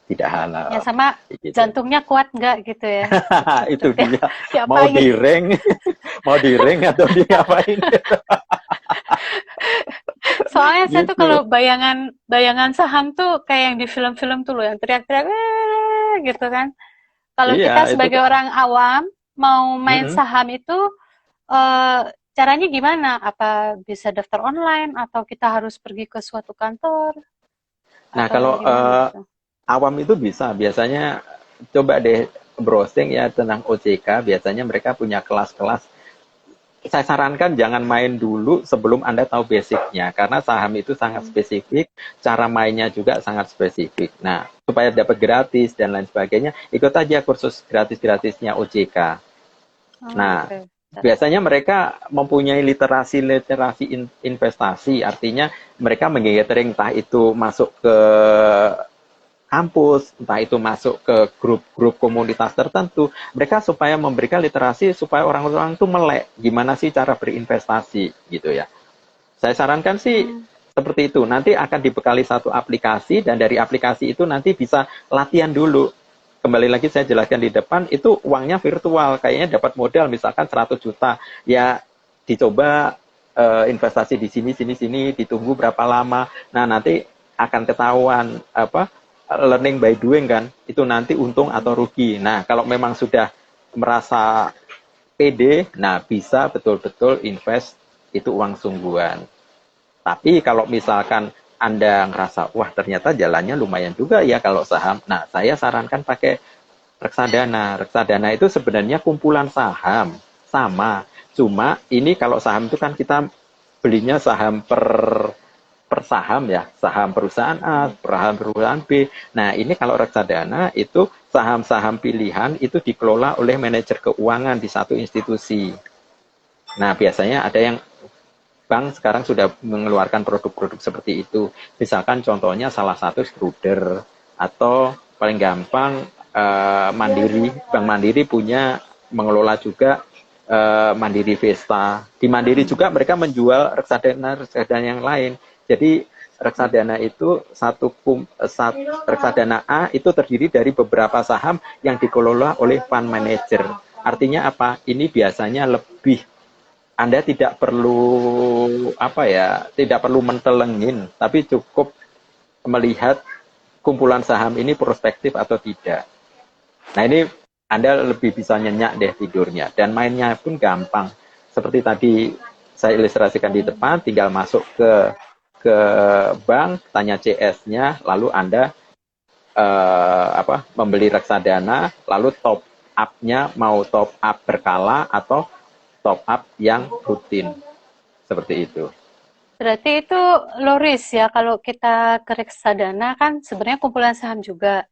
tidak Ya halal. sama Gitu. jantungnya kuat nggak gitu ya? Itu Untuk dia. Mau diapain? di ring, mau di ring atau diapain. Soalnya saya tuh Gitu. kalau bayangan saham tuh kayak yang di film-film tuh loh, yang teriak-teriak gitu kan. Kalau Iya, kita itu sebagai kan. orang awam, mau main Mm-mm. saham itu eh, caranya gimana? Apa bisa daftar online atau kita harus pergi ke suatu kantor Nah, atau kalau gimana itu? awam itu bisa, biasanya coba deh browsing ya tentang OJK, biasanya mereka punya kelas-kelas. Saya sarankan jangan main dulu sebelum Anda tahu basicnya, karena saham itu sangat Hmm. spesifik, cara mainnya juga sangat spesifik. Nah, supaya dapat gratis dan lain sebagainya, ikut aja kursus gratis-gratisnya OJK. Oh, Nah, oke. biasanya mereka mempunyai literasi investasi, artinya mereka menggathering entah itu masuk ke kampus, entah itu masuk ke grup-grup komunitas tertentu, mereka supaya memberikan literasi supaya orang-orang itu melek gimana sih cara berinvestasi gitu ya. Saya sarankan sih Hmm. seperti itu. Nanti akan dibekali satu aplikasi dan dari aplikasi itu nanti bisa latihan dulu. Kembali lagi saya jelaskan di depan, itu uangnya virtual, kayaknya dapat modal misalkan 100 juta. Ya dicoba investasi di sini sini sini, ditunggu berapa lama. Nah, nanti akan ketahuan apa learning by doing kan. Itu nanti untung Hmm. atau rugi. Nah, kalau memang sudah merasa pede, nah bisa betul-betul invest itu uang sungguhan. Tapi kalau misalkan Anda ngerasa, wah ternyata jalannya lumayan juga ya kalau saham. Nah, saya sarankan pakai reksadana. Reksadana itu sebenarnya kumpulan saham. Sama. Cuma ini kalau saham itu kan kita belinya saham per saham ya. Saham perusahaan A, Hmm. saham perusahaan B. Nah, ini kalau reksadana itu saham-saham pilihan itu dikelola oleh manajer keuangan di satu institusi. Nah, biasanya ada yang bank sekarang sudah mengeluarkan produk-produk seperti itu. Misalkan contohnya salah satu Struder atau paling gampang Mandiri. Bank Mandiri punya mengelola juga Mandiri Vesta. Di Mandiri juga mereka menjual reksadana yang lain. Jadi reksadana itu reksadana A itu terdiri dari beberapa saham yang dikelola oleh fund manager. Artinya apa? Ini biasanya lebih anda tidak perlu apa ya, tidak perlu mentelengin, tapi cukup melihat kumpulan saham ini prospektif atau tidak. Nah ini Anda lebih bisa nyenyak deh tidurnya dan mainnya pun gampang. Seperti tadi saya ilustrasikan di depan, tinggal masuk ke bank, tanya CS-nya, lalu Anda membeli reksadana, lalu top up-nya mau top up berkala atau top up yang rutin. Seperti itu. Berarti itu low risk ya kalau kita ke reksadana kan sebenarnya kumpulan saham juga.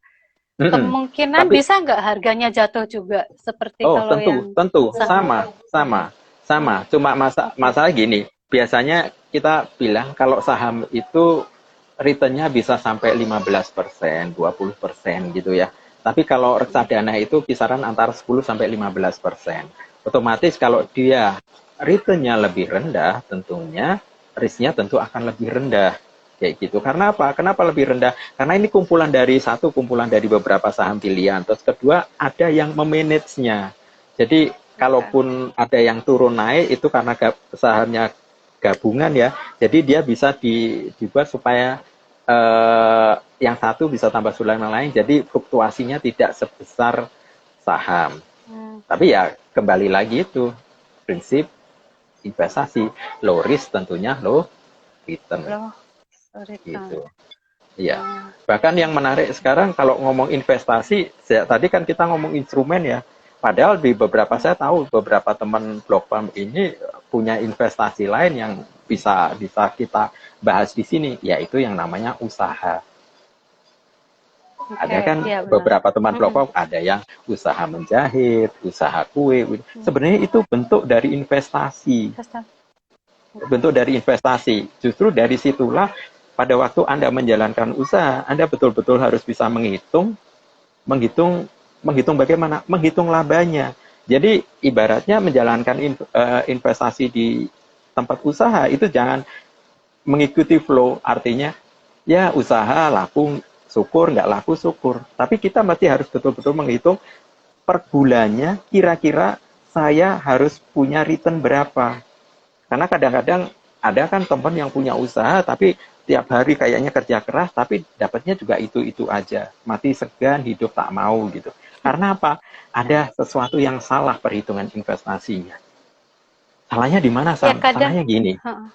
Mm-mm. Kemungkinan Tapi bisa nggak harganya jatuh juga seperti oh kalau tentu, yang tentu saham? sama. Cuma Oke. masalah gini, biasanya kita bilang kalau saham itu returnnya bisa sampai 15%, 20% gitu ya. Tapi kalau reksadana itu kisaran antara 10 sampai 15%. Otomatis kalau dia returnnya lebih rendah, tentunya risknya tentu akan lebih rendah. Kayak gitu. Karena apa? Kenapa lebih rendah? Karena ini kumpulan dari beberapa saham pilihan. Terus kedua, ada yang memanage-nya. Jadi, Oke. kalaupun ada yang turun naik, itu karena sahamnya gabungan ya. Jadi, dia bisa dibuat supaya yang satu bisa tambah sulam yang lain. Jadi, fluktuasinya tidak sebesar saham. Hmm. Tapi ya, kembali lagi itu, prinsip investasi. Low risk tentunya low return. Loh, return. Gitu. Iya. Oh. Bahkan yang menarik sekarang kalau ngomong investasi, tadi kan kita ngomong instrumen ya. Padahal di beberapa saya tahu beberapa teman blog farm ini punya investasi lain yang bisa bisa kita bahas di sini, yaitu yang namanya usaha. Ada Oke, kan iya benar. beberapa teman blog Mm-mm. farm ada yang usaha menjahit, usaha kue. Hmm. Sebenarnya itu bentuk dari investasi. Investasi. Oke. Bentuk dari investasi. Justru dari situlah pada waktu Anda menjalankan usaha, Anda betul-betul harus bisa menghitung, menghitung bagaimana, menghitung labanya. Jadi ibaratnya menjalankan investasi di tempat usaha itu jangan mengikuti flow, artinya ya usaha laku syukur, nggak laku syukur. Tapi kita masih harus betul-betul menghitung per bulannya kira-kira saya harus punya return berapa. Karena kadang-kadang ada kan teman yang punya usaha tapi tiap hari kayaknya kerja keras tapi dapatnya juga itu-itu aja. Mati segan, hidup tak mau gitu. Karena apa? Ada sesuatu yang salah perhitungan investasinya. Salahnya di mana, Ya Sam? kadang, heeh,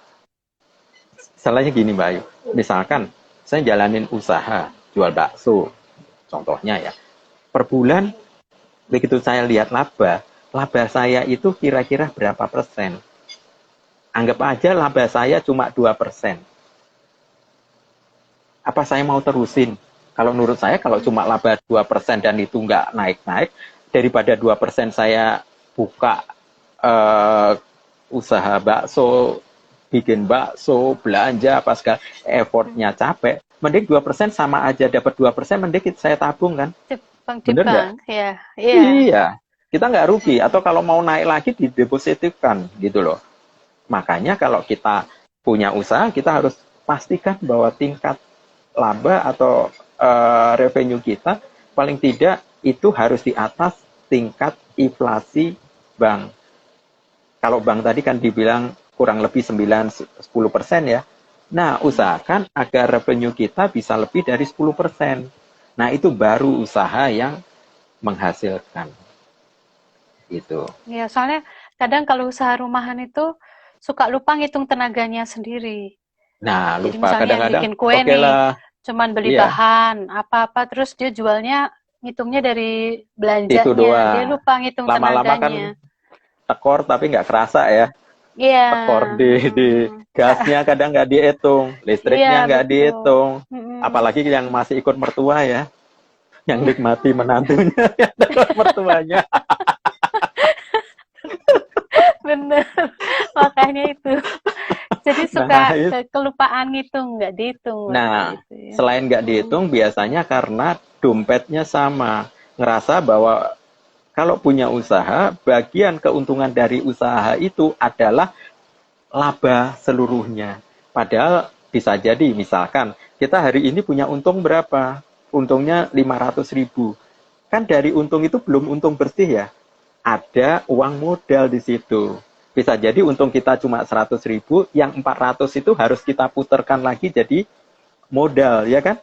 Salahnya gini, Mbak Ayu. Misalkan saya jalanin usaha jual bakso, contohnya ya. Per bulan begitu saya lihat laba saya itu kira-kira berapa persen? Anggap aja laba saya cuma 2%. Apa saya mau terusin? Kalau menurut saya, kalau cuma laba 2% dan itu nggak naik-naik, daripada 2% saya buka eh, usaha bakso, bikin bakso, belanja, apa segala, effortnya capek, mending 2% sama aja dapat 2%, mending saya tabung kan? di Bener nggak? bank, ya, iya. Iya, kita nggak rugi. Atau kalau mau naik lagi, didepositkan gitu loh. Makanya kalau kita punya usaha, kita harus pastikan bahwa tingkat laba atau revenue kita paling tidak itu harus di atas tingkat inflasi bank. Kalau bank tadi kan dibilang kurang lebih 9-10% ya. Nah, usahakan agar revenue kita bisa lebih dari 10%. Nah, itu baru usaha yang menghasilkan. Gitu. Ya, soalnya kadang kalau usaha rumahan itu suka lupa ngitung tenaganya sendiri. Nah, Jadi lupa misalnya kadang-kadang, bikin kue oke nih, lah, cuman beli iya, bahan apa-apa, terus dia jualnya ngitungnya dari itu belanjanya. Dia doang. lupa ngitung Lama-lama kan tenaganya. tekor tapi nggak kerasa ya. Iya, Tekor di Kak, gasnya kadang nggak dihitung, iya listriknya nggak betul. dihitung. Apalagi yang masih ikut mertua ya, yang nikmati menantunya yang dapat mertuanya. Bener, makanya itu. Jadi suka Nah, kelupaan ngitung, nggak dihitung waktu nah, itu ya. selain nggak dihitung, biasanya karena dompetnya sama. Ngerasa bahwa kalau punya usaha, bagian keuntungan dari usaha itu adalah laba seluruhnya. Padahal bisa jadi, misalkan, kita hari ini punya untung berapa? Untungnya 500.000. Kan dari untung itu belum untung bersih ya. Ada uang modal di situ. Bisa jadi untung kita cuma 100.000, yang 400 itu harus kita putarkan lagi jadi modal, ya kan?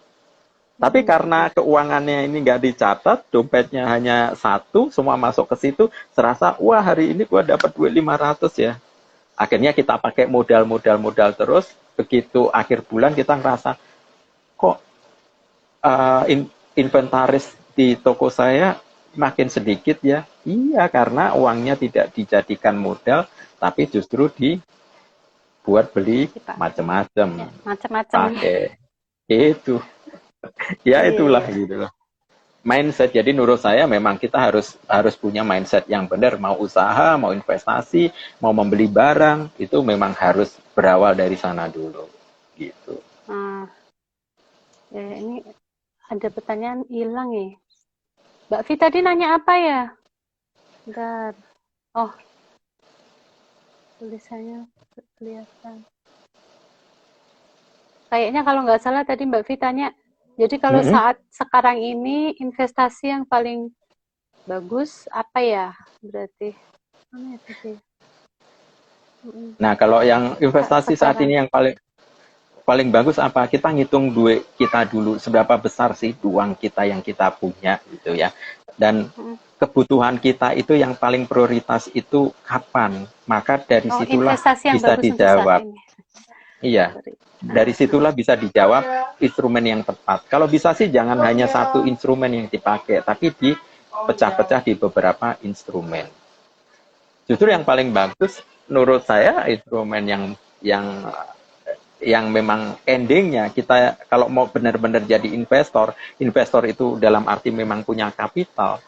Tapi karena keuangannya ini nggak dicatat, dompetnya hanya satu, semua masuk ke situ, serasa, wah hari ini gua dapat duit 500 ya. Akhirnya kita pakai modal-modal terus, begitu akhir bulan kita ngerasa, kok inventaris di toko saya makin sedikit ya. Iya, karena uangnya tidak dijadikan modal, tapi justru dibuat beli Dipakai. macam-macam. Ya, macam-macam. Pakai itu. Ya Iya, itulah iya. gitu loh. Mindset. Jadi menurut saya memang kita harus harus punya mindset yang benar. Mau usaha, mau investasi, mau membeli barang, itu memang harus berawal dari sana dulu. Gitu. Nah, ya, ini ada pertanyaan hilang ya. Mbak Vi tadi nanya apa ya? Bentar. Oh, tulisannya kelihatan. Kayaknya kalau nggak salah tadi Mbak Vi tanya, jadi kalau Mm-mm. saat sekarang ini investasi yang paling bagus apa ya? Berarti mana ya tadi? Nah, kalau yang Saat investasi saat sekarang. ini yang paling paling bagus apa? Kita ngitung duit kita dulu, seberapa besar sih uang kita yang kita punya gitu ya. Dan Mm. kebutuhan kita itu yang paling prioritas itu kapan? Maka dari Oh, situlah investasi yang bisa bagus untuk saat dijawab. ini. Iya, Sorry. dari situlah bisa dijawab instrumen yang tepat. Kalau bisa sih jangan hanya satu instrumen yang dipakai, tapi dipecah-pecah di beberapa instrumen. Justru yang paling bagus menurut saya instrumen yang memang endingnya kita kalau mau benar-benar jadi investor, investor itu dalam arti memang punya kapital,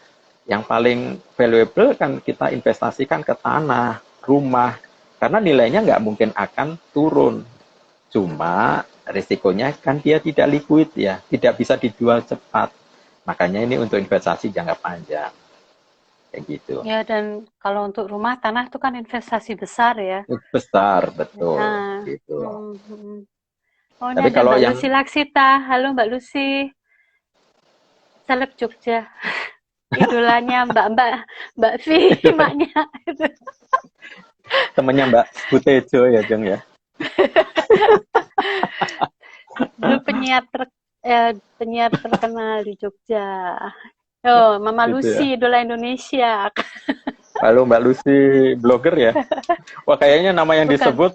yang paling valuable kan kita investasikan ke tanah, rumah, karena nilainya nggak mungkin akan turun. Cuma risikonya kan dia tidak liquid ya, tidak bisa dijual cepat. Makanya ini untuk investasi jangka panjang, kayak gitu. Ya, dan kalau untuk rumah tanah itu kan investasi besar ya. Besar, betul, Nah, gitu. oh ini Tapi ada kalau Mbak yang Lucy Laksita. Halo Mbak Lucy, caleg Jogja. Idolanya Mbak Mbak Vi, maknya. temennya Mbak Butejo ya, Jeng ya. Dulu penyiar terkenal di Jogja. Oh, Mama gitu ya. Lucy, idola Indonesia. Lalu Mbak Lucy blogger ya. Wah, kayaknya nama yang Bukan. disebut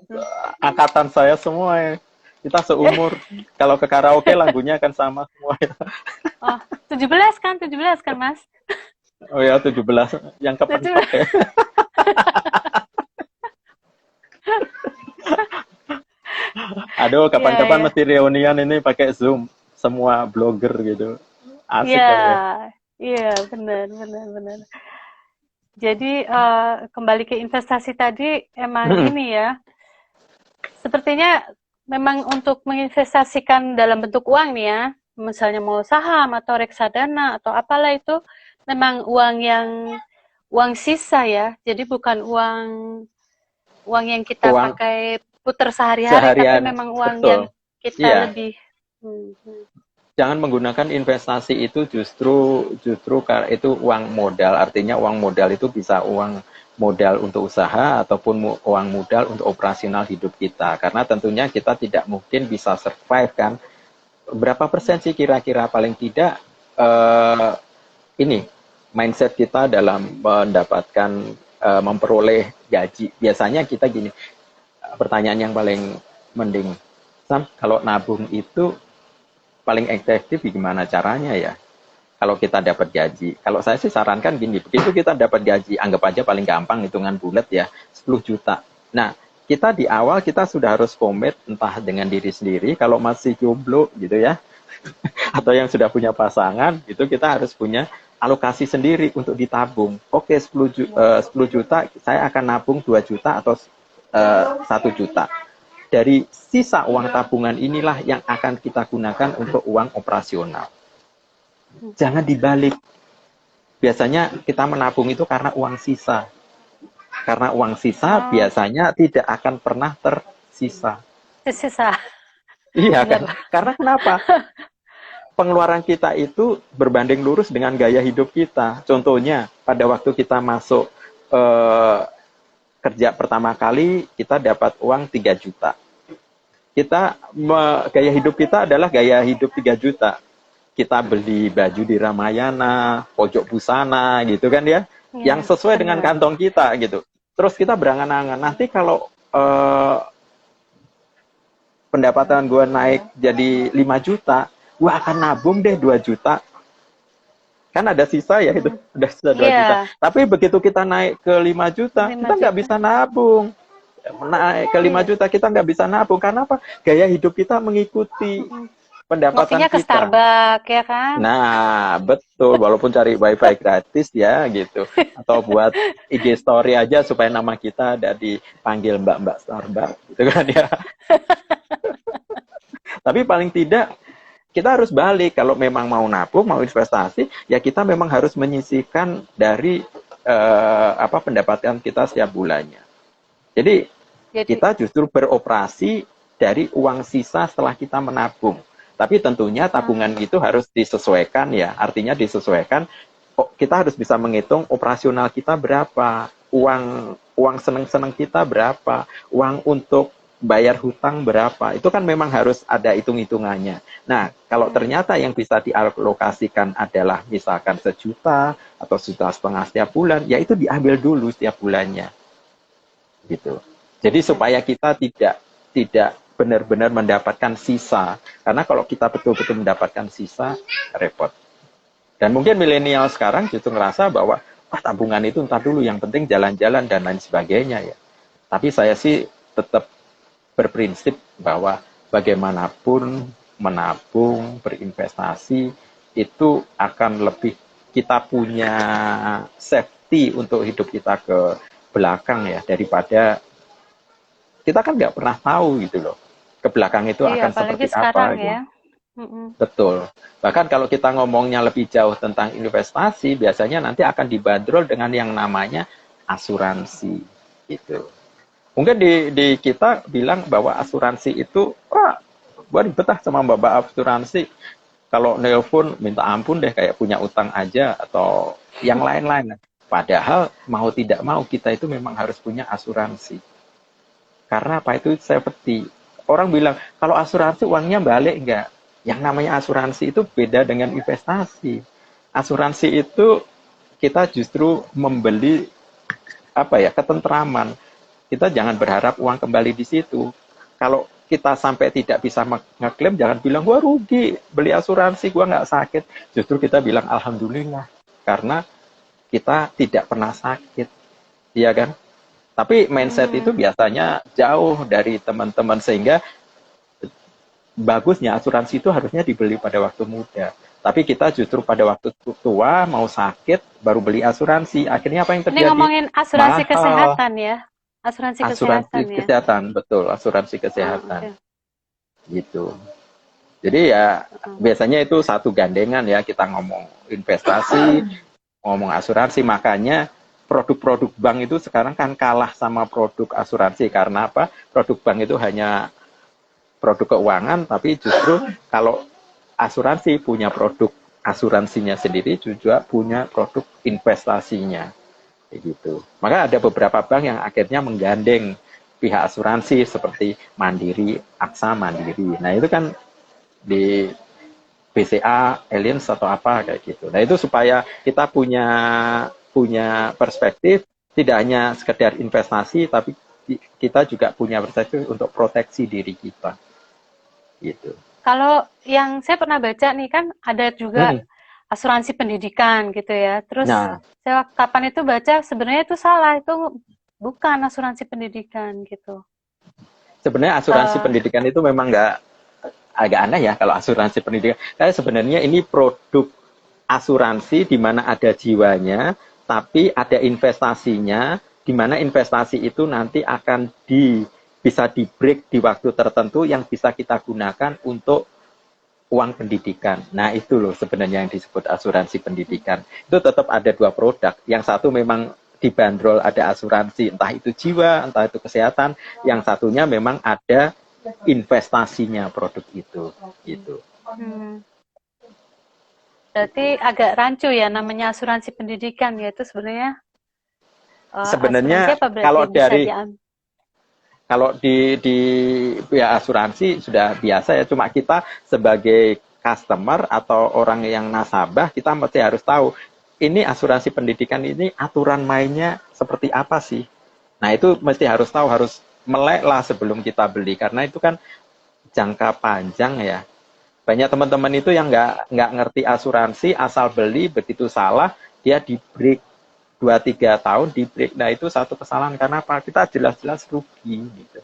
angkatan saya semua ya. Kita seumur. Kalau ke karaoke lagunya akan sama semua ya. Oh, 17 kan? 17 kan, Mas? Oh ya, 17 yang kepentok 17. ya. Aduh, Iya, kapan-kapan iya. mesti reunian ini pakai Zoom. Semua blogger gitu. Asik Iya. kali ya. Iya, benar, benar, benar. Jadi, kembali ke investasi tadi, emang ini ya, sepertinya memang untuk menginvestasikan dalam bentuk uang nih ya, misalnya mau saham atau reksadana atau apalah itu, memang uang sisa ya. Jadi bukan uang uang yang kita Uang pakai putar sehari-hari, tapi seharian. memang uang yang Betul. kita Iya. lebih hmm. Jangan menggunakan investasi itu justru karena itu uang modal. Artinya uang modal itu bisa uang modal untuk usaha ataupun uang modal untuk operasional hidup kita. Karena tentunya kita tidak mungkin bisa survive kan. Berapa persen sih kira-kira paling tidak ini mindset kita dalam mendapatkan memperoleh gaji. Biasanya kita gini, pertanyaan yang paling mending, Sam, kalau nabung itu paling efektif gimana caranya ya? Kalau kita dapat gaji. Kalau saya sih sarankan gini, begitu kita dapat gaji, anggap aja paling gampang hitungan bulat ya, 10 juta. Nah, kita di awal kita sudah harus komit entah dengan diri sendiri, kalau masih jomblo gitu ya, atau yang sudah punya pasangan, itu kita harus punya alokasi sendiri untuk ditabung. Oke, 10 juta, saya akan nabung 2 juta atau 1 juta. Dari sisa uang tabungan inilah yang akan kita gunakan untuk uang operasional. Jangan dibalik. Biasanya kita menabung itu karena uang sisa. Karena uang sisa Oh, biasanya tidak akan pernah tersisa. tersisa. Iya kan? Benar. Karena kenapa? Pengeluaran kita itu berbanding lurus dengan gaya hidup kita. Contohnya, pada waktu kita masuk kerja pertama kali, kita dapat uang 3 juta. Gaya hidup kita adalah gaya hidup 3 juta. Kita beli baju di Ramayana, pojok busana gitu kan ya, Iya, yang sesuai dengan benar. kantong kita gitu. Terus kita berangan-angan, nanti kalau pendapatan gue naik jadi 5 juta, gue akan nabung deh 2 juta. Kan ada sisa ya itu, udah sisa 2 juta. Iya, Tapi begitu kita naik ke 5 juta, 5 kita nggak juta. bisa nabung. Naik ke 5 Iya. juta kita nggak bisa nabung. Karena apa? Gaya hidup kita mengikuti pendapatan Ngopinya ke kita. Starbucks ya kan? Nah, betul. Walaupun cari wifi gratis ya gitu. Atau buat IG story aja supaya nama kita ada dipanggil Mbak-Mbak Starbucks gitu kan ya. Tapi paling tidak kita harus balik. Kalau memang mau nabung, mau investasi, ya kita memang harus menyisihkan dari pendapatan kita setiap bulannya. Jadi Jadi, kita justru beroperasi dari uang sisa setelah kita menabung. Tapi tentunya tabungan hmm, itu harus disesuaikan ya. Artinya disesuaikan, kita harus bisa menghitung operasional kita berapa, uang seneng-seneng kita berapa, uang untuk bayar hutang berapa. Itu kan memang harus ada hitung-hitungannya. Nah, kalau ternyata yang bisa dialokasikan adalah misalkan 1 juta atau 1,5 juta setiap bulan, ya itu diambil dulu setiap bulannya gitu. Jadi supaya kita tidak benar-benar mendapatkan sisa. Karena kalau kita betul-betul mendapatkan sisa, repot. Dan mungkin milenial sekarang justru ngerasa bahwa tabungan itu entar dulu, yang penting jalan-jalan dan lain sebagainya ya. Tapi saya sih tetap berprinsip bahwa bagaimanapun menabung, berinvestasi itu akan lebih, kita punya safety untuk hidup kita ke belakang ya, daripada kita kan nggak pernah tahu gitu loh ke belakang itu iya akan apalagi seperti sekarang apa gitu. ya. Mm-mm. Betul. Bahkan kalau kita ngomongnya lebih jauh tentang investasi, biasanya nanti akan dibanderol dengan yang namanya asuransi gitu. Mungkin di kita bilang bahwa asuransi itu, wah, gue ribet sama mbak asuransi. Kalau nelpon minta ampun deh, kayak punya utang aja atau yang lain-lain. Padahal mau tidak mau kita itu memang harus punya asuransi. Karena apa? Itu safety. Orang bilang, kalau asuransi uangnya balik enggak? Yang namanya asuransi itu beda dengan investasi. asuransi itu kita justru membeli ketentraman. Kita jangan berharap uang kembali di situ. Kalau kita sampai tidak bisa ngeklaim, jangan bilang gua rugi beli asuransi, gua nggak sakit. Justru kita bilang alhamdulillah karena kita tidak pernah sakit, iya kan? Tapi mindset itu biasanya jauh dari teman-teman, sehingga bagusnya asuransi itu harusnya dibeli pada waktu muda. Tapi kita justru pada waktu tua mau sakit baru beli asuransi. Akhirnya apa yang Ini terjadi? ngomongin asuransi Mahal. kesehatan ya. Asuransi Asuransi kesehatan ya. kesehatan, betul, asuransi Oh, kesehatan oke. gitu. Jadi ya biasanya itu satu gandengan ya, kita ngomong investasi, ngomong asuransi. Makanya produk-produk bank itu sekarang kan kalah sama produk asuransi. Karena apa? Produk bank itu hanya produk keuangan, tapi justru kalau asuransi punya produk asuransinya sendiri, juga punya produk investasinya. Gitu. Maka ada beberapa bank yang akhirnya menggandeng pihak asuransi seperti Mandiri, AXA Mandiri. Nah itu kan di BCA, Allianz atau apa kayak gitu. Nah itu supaya kita punya perspektif, tidak hanya sekedar investasi, tapi kita juga punya perspektif untuk proteksi diri kita. Gitu. Kalau yang saya pernah baca nih kan ada juga asuransi pendidikan gitu ya. Terus Nah, saya kapan itu baca sebenarnya itu salah, itu bukan asuransi pendidikan gitu. sebenarnya asuransi Eh, pendidikan itu memang nggak, agak aneh ya kalau asuransi pendidikan. Karena sebenarnya ini produk asuransi di mana ada jiwanya, tapi ada investasinya, di mana investasi itu nanti akan bisa di break di waktu tertentu yang bisa kita gunakan untuk uang pendidikan. Nah itu loh sebenarnya yang disebut asuransi pendidikan. Itu tetap ada dua produk. Yang satu memang dibanderol ada asuransi, entah itu jiwa, entah itu kesehatan. Yang satunya memang ada investasinya produk itu. Gitu. hmm, berarti agak rancu ya namanya asuransi pendidikan ya itu sebenarnya asuransi Sebenarnya apa berarti kalau yang bisa dari diambil? kalau di ya asuransi sudah biasa ya, cuma kita sebagai customer atau orang yang nasabah, kita mesti harus tahu ini asuransi pendidikan ini aturan mainnya seperti apa sih. Nah itu mesti harus tahu, harus melek lah sebelum kita beli, karena itu kan jangka panjang ya. Banyak teman-teman itu yang nggak ngerti asuransi, asal beli, begitu salah dia di break 2-3 tahun di break. Nah itu satu kesalahan, karena apa? Kita jelas-jelas rugi gitu.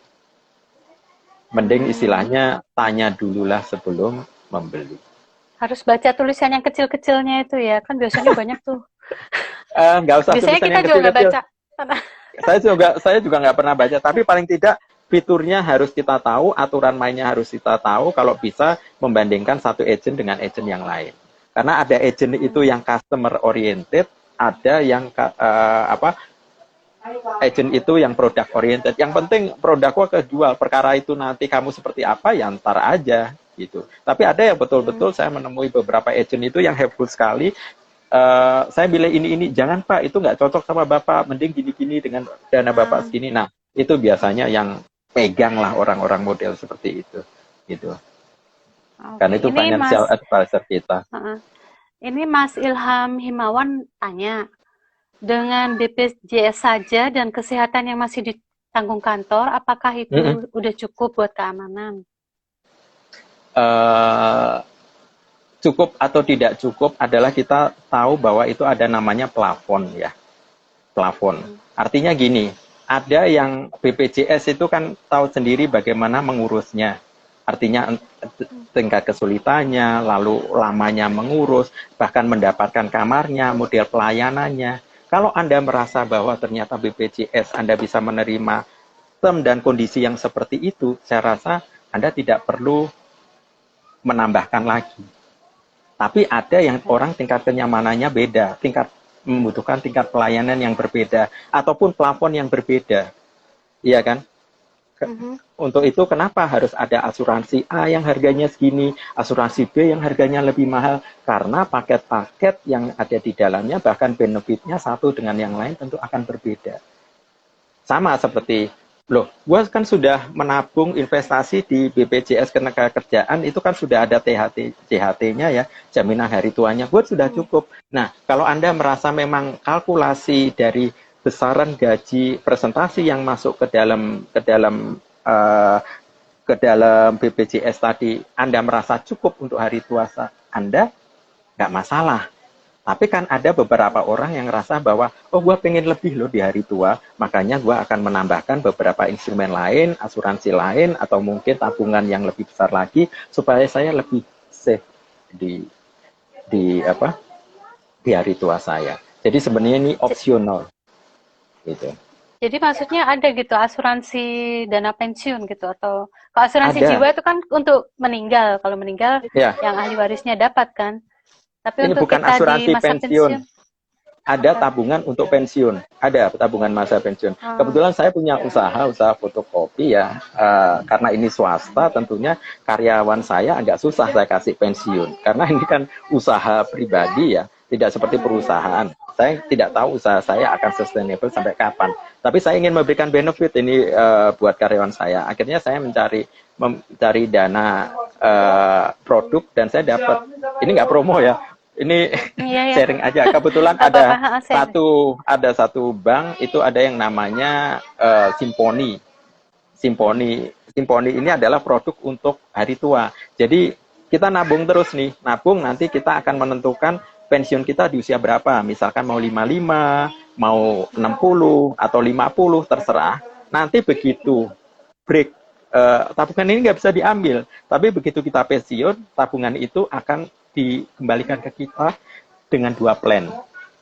Mending Hmm, istilahnya tanya dululah sebelum membeli. harus baca tulisan yang kecil-kecilnya itu ya kan biasanya banyak tuh. Nggak usah Biasanya tulisan kita yang juga nggak kecil-kecil. baca. Saya juga nggak pernah baca, tapi paling tidak fiturnya harus kita tahu, aturan mainnya harus kita tahu, kalau bisa membandingkan satu agent dengan agent yang lain. Karena ada agent itu yang customer oriented, ada yang agent itu yang produk oriented. Yang penting produknya kejual. Perkara itu nanti kamu seperti apa ya ntar aja gitu. Tapi ada yang betul-betul saya menemui beberapa agent itu yang helpful sekali. Saya bilang ini jangan Pak, itu nggak cocok sama Bapak, mending gini-gini dengan dana Bapak Hmm, segini. Nah itu biasanya yang pegang lah orang-orang model seperti itu gitu. oke. Karena itu Ini financial Mas, advisor kita. ini Mas Ilham Himawan tanya, dengan BPJS saja dan kesehatan yang masih ditanggung kantor, apakah Mm -mm. itu udah cukup buat keamanan? Uh, Cukup atau tidak cukup adalah kita tahu bahwa itu ada namanya plafon ya, plafon. Hmm. Artinya gini, ada yang BPJS itu kan tahu sendiri bagaimana mengurusnya. Artinya tingkat kesulitannya, lalu lamanya mengurus, bahkan mendapatkan kamarnya, model pelayanannya. Kalau Anda merasa bahwa ternyata BPJS Anda bisa menerima term dan kondisi yang seperti itu, saya rasa Anda tidak perlu menambahkan lagi. Tapi ada yang orang tingkat kenyamanannya beda, membutuhkan tingkat pelayanan yang berbeda, ataupun plafon yang berbeda. Iya kan? Mhm. Untuk itu kenapa harus ada asuransi A yang harganya segini, asuransi B yang harganya lebih mahal? Karena paket-paket yang ada di dalamnya, bahkan benefitnya satu dengan yang lain tentu akan berbeda. Sama seperti Loh, gua kan sudah menabung investasi di BPJS Ketenagakerjaan, itu kan sudah ada THT, JHT-nya ya, jaminan hari tuanya. Gue sudah Hmm. cukup. Nah, kalau Anda merasa memang kalkulasi dari besaran gaji presentasi yang masuk eh, ke dalam BPJS tadi, Anda merasa cukup untuk hari tua Anda, nggak masalah. Tapi kan ada beberapa orang yang ngerasa bahwa, oh gue pengen lebih loh di hari tua, makanya gue akan menambahkan beberapa instrumen lain, asuransi lain, atau mungkin tabungan yang lebih besar lagi, supaya saya lebih safe di apa di hari tua saya. Jadi sebenarnya ini opsional gitu. Jadi maksudnya ada gitu asuransi dana pensiun gitu, atau kalau asuransi Ada, jiwa itu kan untuk meninggal, kalau meninggal ya. yang ahli warisnya dapat kan. Tapi Ini untuk bukan kita di asuransi masa pensiun. pensiun Ada apa? tabungan untuk pensiun, ada tabungan masa pensiun. Oh, Kebetulan saya punya usaha fotokopi ya, karena ini swasta, tentunya karyawan saya agak susah saya kasih pensiun, karena ini kan usaha pribadi ya, tidak seperti perusahaan. Saya tidak tahu usaha saya akan sustainable sampai kapan, tapi saya ingin memberikan benefit ini buat karyawan saya. Akhirnya saya mencari dana produk dan saya dapat, ini nggak promo ya, ini iya ya. sharing aja. Kebetulan Gak apa-apa, share. ada satu bank itu ada yang namanya Simponi. Simponi ini adalah produk untuk hari tua. Jadi kita nabung terus nih. Nabung nanti kita akan menentukan pensiun kita di usia berapa. Misalkan mau 55, mau 60 atau 50 terserah. Nanti begitu break tabungan ini nggak bisa diambil. Tapi begitu kita pensiun, tabungan itu akan dikembalikan ke kita dengan dua plan.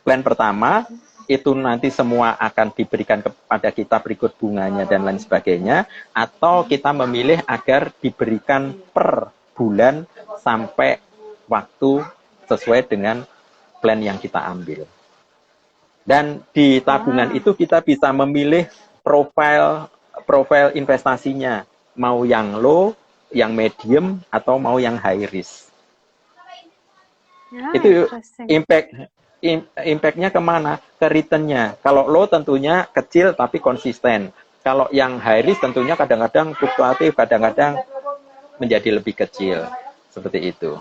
Plan pertama, itu nanti semua akan diberikan kepada kita berikut bunganya dan lain sebagainya, atau kita memilih agar diberikan per bulan sampai waktu sesuai dengan plan yang kita ambil. Dan di tabungan Ah, itu kita bisa memilih profil profil investasinya, mau yang low, yang medium, atau mau yang high risk. ya, Itu interesting. impactnya kemana? Ke returnnya. Kalau low tentunya kecil tapi konsisten. Kalau yang high risk tentunya kadang-kadang fluktuatif, kadang-kadang menjadi lebih kecil. Seperti itu.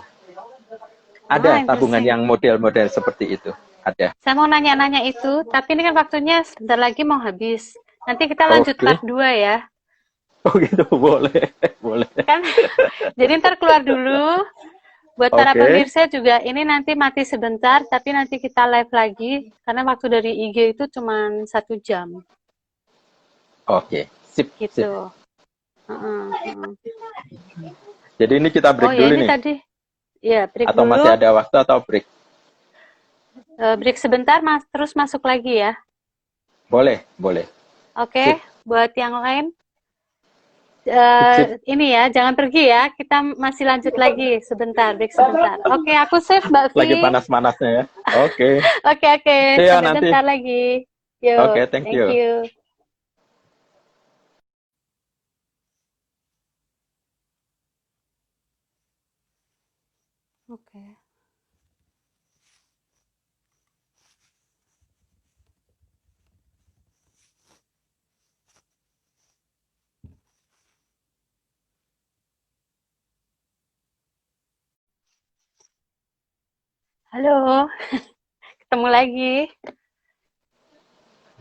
Ah, Ada tabungan interesting. yang model-model seperti itu. Ada. Saya mau nanya-nanya itu, tapi ini kan waktunya sebentar lagi mau habis. Nanti kita lanjut part Oke. 2 ya. Oh gitu, boleh. Boleh. Kan jadi ntar keluar dulu. Buat para Oke. pemirsa juga ini nanti mati sebentar, tapi nanti kita live lagi karena waktu dari IG itu cuma 1 jam Oke. Sip, sip. gitu. Heeh, heeh. Jadi ini kita Oh break ya dulu ini nih. tadi ya break Atau dulu. masih ada waktu atau break? Break sebentar mas, terus masuk lagi ya. Boleh, boleh. Oke, Sip, buat yang lain sip, sip. ini ya jangan pergi ya. Kita masih lanjut lagi sebentar, break sebentar. Oke, aku save Mbak Vi. Lagi panas-panasnya ya. Oke. Oke, oke, See ya sampai nanti. bentar lagi. Oke, Yuk, thank thank you. you. Oke. Halo, ketemu lagi.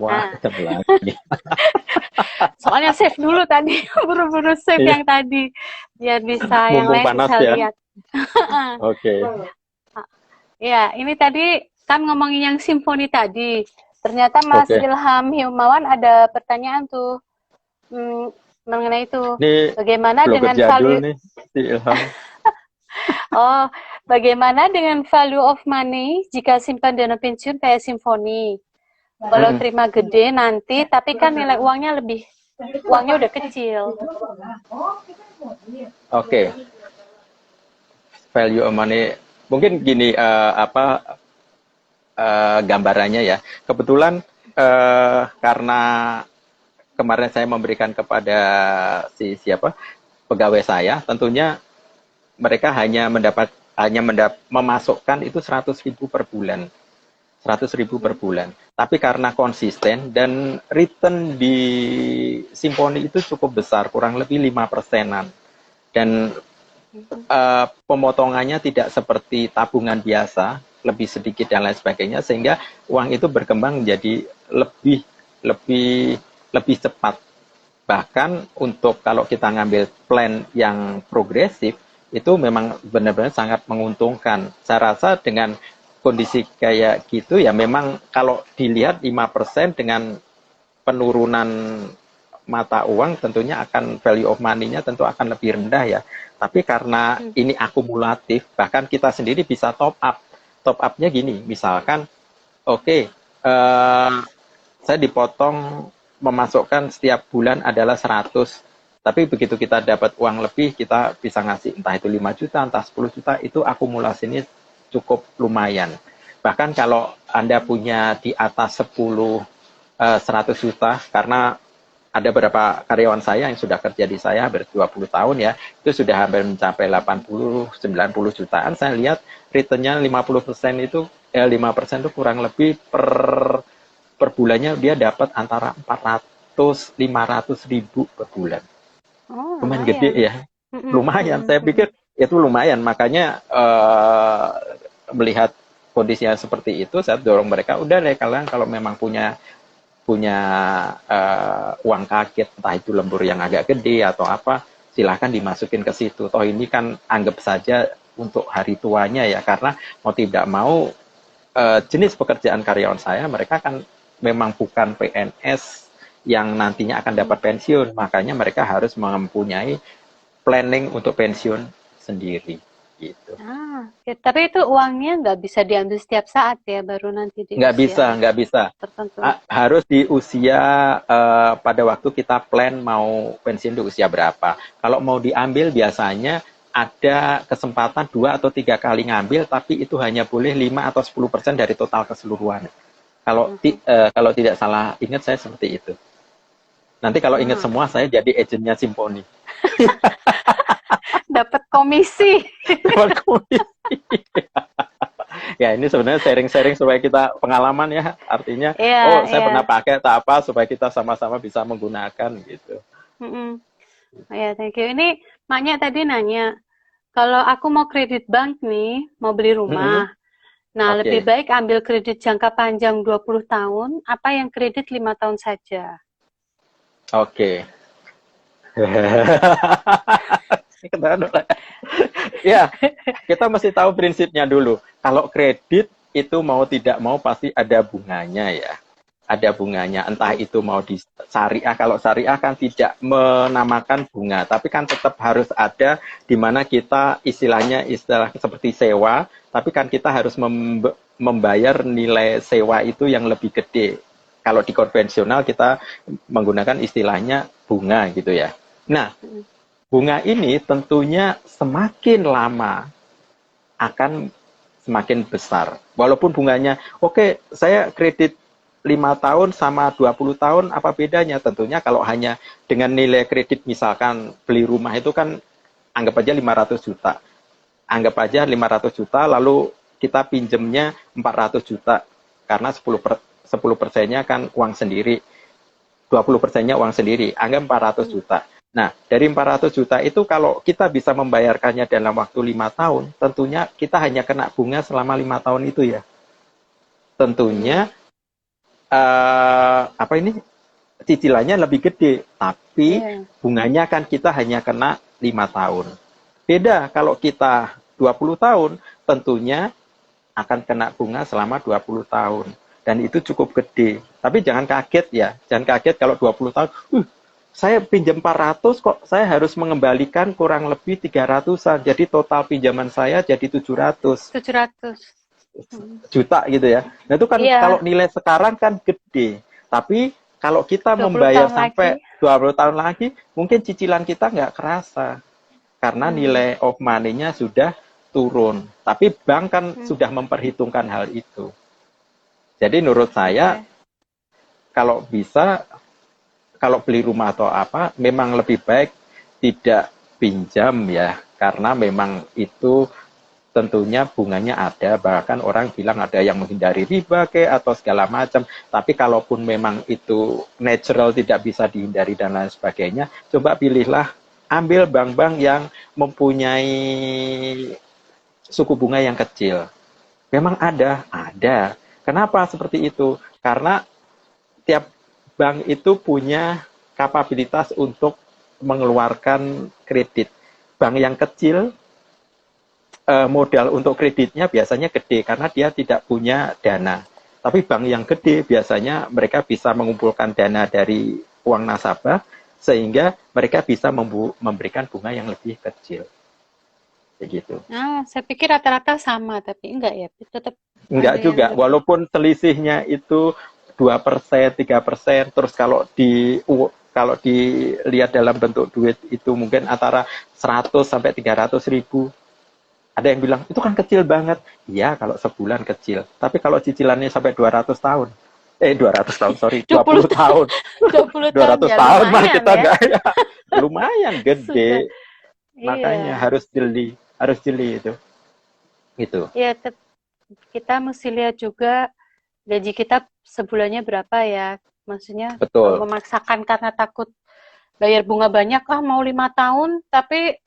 Wah, Nah, ketemu lagi. soalnya save dulu tadi, buru-buru save Iya, yang tadi, biar bisa yang mumpung lain panas bisa ya. lihat. Oke. Ya, ini tadi kan ngomongin yang simfoni tadi. Ternyata Mas Oke. Ilham Himawan ada pertanyaan tuh mengenai itu. Ini Bagaimana blogger dengan jadul value? nih, si Ilham. Oh, bagaimana dengan value of money jika simpan dana pensiun kayak simfoni? Kalau Mm-mm. terima gede nanti, tapi kan nilai uangnya udah kecil. Oke, value of money. Mungkin gini, gambarannya ya. Kebetulan karena kemarin saya memberikan kepada siapa pegawai saya, tentunya mereka hanya memasukkan itu 100.000 per bulan. 100.000 per bulan. Tapi karena konsisten dan return di Simponi itu cukup besar, kurang lebih 5%-an. Dan pemotongannya tidak seperti tabungan biasa, lebih sedikit dan lain sebagainya, sehingga uang itu berkembang menjadi lebih lebih lebih cepat. Bahkan untuk kalau kita ngambil plan yang progresif, itu memang benar-benar sangat menguntungkan. Saya rasa dengan kondisi kayak gitu ya memang kalau dilihat 5% dengan penurunan mata uang tentunya akan value of money-nya tentu akan lebih rendah ya. Tapi karena ini akumulatif, bahkan kita sendiri bisa top up. Top up-nya gini, misalkan, oke, saya dipotong memasukkan setiap bulan adalah 100. Tapi begitu kita dapat uang lebih, kita bisa ngasih entah itu 5 juta, entah 10 juta, itu akumulasinya cukup lumayan. Bahkan kalau Anda punya di atas 100 juta, karena ada beberapa karyawan saya yang sudah kerja di saya hampir 20 tahun ya, itu sudah hampir mencapai 80-90 jutaan. Saya lihat return-nya 50% itu, 5% itu kurang lebih per bulannya dia dapat antara 400-500 ribu per bulan. Oh, Lumayan gede lumayan. ya. Lumayan, saya pikir itu lumayan. Makanya melihat kondisinya seperti itu, saya dorong mereka, udah deh kalian kalau memang punya punya uang kaget, entah itu lembur yang agak gede atau apa, silahkan dimasukin ke situ. Toh ini kan anggap saja untuk hari tuanya ya, karena mau tidak mau jenis pekerjaan karyawan saya, mereka kan memang bukan PNS yang nantinya akan dapat pensiun, makanya mereka harus mempunyai planning untuk pensiun sendiri gitu. Tapi itu uangnya nggak bisa diambil setiap saat ya, baru nanti di usia Nggak bisa. tertentu. Harus di usia pada waktu kita plan mau pensiun di usia berapa. Kalau mau diambil biasanya ada kesempatan 2 atau 3 kali ngambil, tapi itu hanya boleh 5 atau 10% dari total keseluruhan. Kalau tidak salah ingat saya seperti itu. Nanti kalau ingat semua saya jadi agennya Simponi. Dapat komisi. Dapat komisi. Ya ini sebenarnya sharing-sharing supaya kita pengalaman ya, artinya saya pernah pakai tak apa supaya kita sama-sama bisa menggunakan gitu. Ya, thank you. Ini Maknya tadi nanya, kalau aku mau kredit bank nih, mau beli rumah, nah lebih baik ambil kredit jangka panjang 20 tahun, apa yang kredit 5 tahun saja? Oke. Ya, kita mesti tahu prinsipnya dulu. Kalau kredit itu mau tidak mau pasti ada bunganya ya. Ada bunganya, entah itu mau di syariah. Kalau syariah kan tidak menamakan bunga, tapi kan tetap harus ada di mana kita istilah seperti sewa, tapi kan kita harus membayar nilai sewa itu yang lebih gede. Kalau di konvensional kita menggunakan istilahnya bunga gitu ya. Nah, bunga ini tentunya semakin lama akan semakin besar. Walaupun bunganya, oke, saya kredit 5 tahun sama 20 tahun, apa bedanya? Tentunya kalau hanya dengan nilai kredit, misalkan beli rumah itu kan, anggap aja 500 juta. Anggap aja 500 juta, lalu kita pinjemnya 400 juta. Karena 10%-nya kan uang sendiri. 20%-nya uang sendiri, anggap 400 juta. Nah, dari 400 juta itu kalau kita bisa membayarkannya dalam waktu 5 tahun, tentunya kita hanya kena bunga selama 5 tahun itu ya. Tentunya, cicilannya lebih gede, tapi bunganya kan kita hanya kena 5 tahun. Beda kalau kita 20 tahun, tentunya akan kena bunga selama 20 tahun. Dan itu cukup gede. Tapi jangan kaget ya, jangan kaget kalau 20 tahun, saya pinjam 400 kok saya harus mengembalikan kurang lebih 300-an. Jadi total pinjaman saya jadi 700 juta gitu ya. Nah itu kan kalau nilai sekarang kan gede. Tapi kalau kita membayar sampai 20 tahun lagi, mungkin cicilan kita nggak kerasa. Karena nilai of money-nya sudah turun. Tapi bank kan sudah memperhitungkan hal itu. Jadi menurut saya, kalau bisa, kalau beli rumah atau apa, memang lebih baik tidak pinjam ya. Karena memang itu tentunya bunganya ada, bahkan orang bilang ada yang menghindari riba atau segala macam. Tapi kalaupun memang itu natural tidak bisa dihindari dan lain sebagainya, coba pilihlah, ambil bank-bank yang mempunyai suku bunga yang kecil. Memang ada. Kenapa seperti itu? Karena tiap bank itu punya kapabilitas untuk mengeluarkan kredit. Bank yang kecil modal untuk kreditnya biasanya gede karena dia tidak punya dana. Tapi bank yang gede biasanya mereka bisa mengumpulkan dana dari uang nasabah sehingga mereka bisa memberikan bunga yang lebih kecil. Begitu. Nah, saya pikir rata-rata sama, tapi enggak ya, tetap ada Enggak yang juga, lebih. walaupun selisihnya itu 2%, 3%, terus kalau dilihat dalam bentuk duit itu mungkin antara 100 sampai 300 ribu. Ada yang bilang, itu kan kecil banget. Iya, kalau sebulan kecil. Tapi kalau cicilannya sampai 200 tahun. 200 tahun, sorry, 20 20 tahun, tahun. 20 dua tahun ratus ya tahun mah lumayan kita ya. enggak ya. Lumayan Sudah. gede. Makanya Iya. harus jeli itu. Itu. Ya, kita mesti lihat juga gaji kita sebulannya berapa ya. Maksudnya Betul. memaksakan karena takut bayar bunga banyak, mau 5 tahun, tapi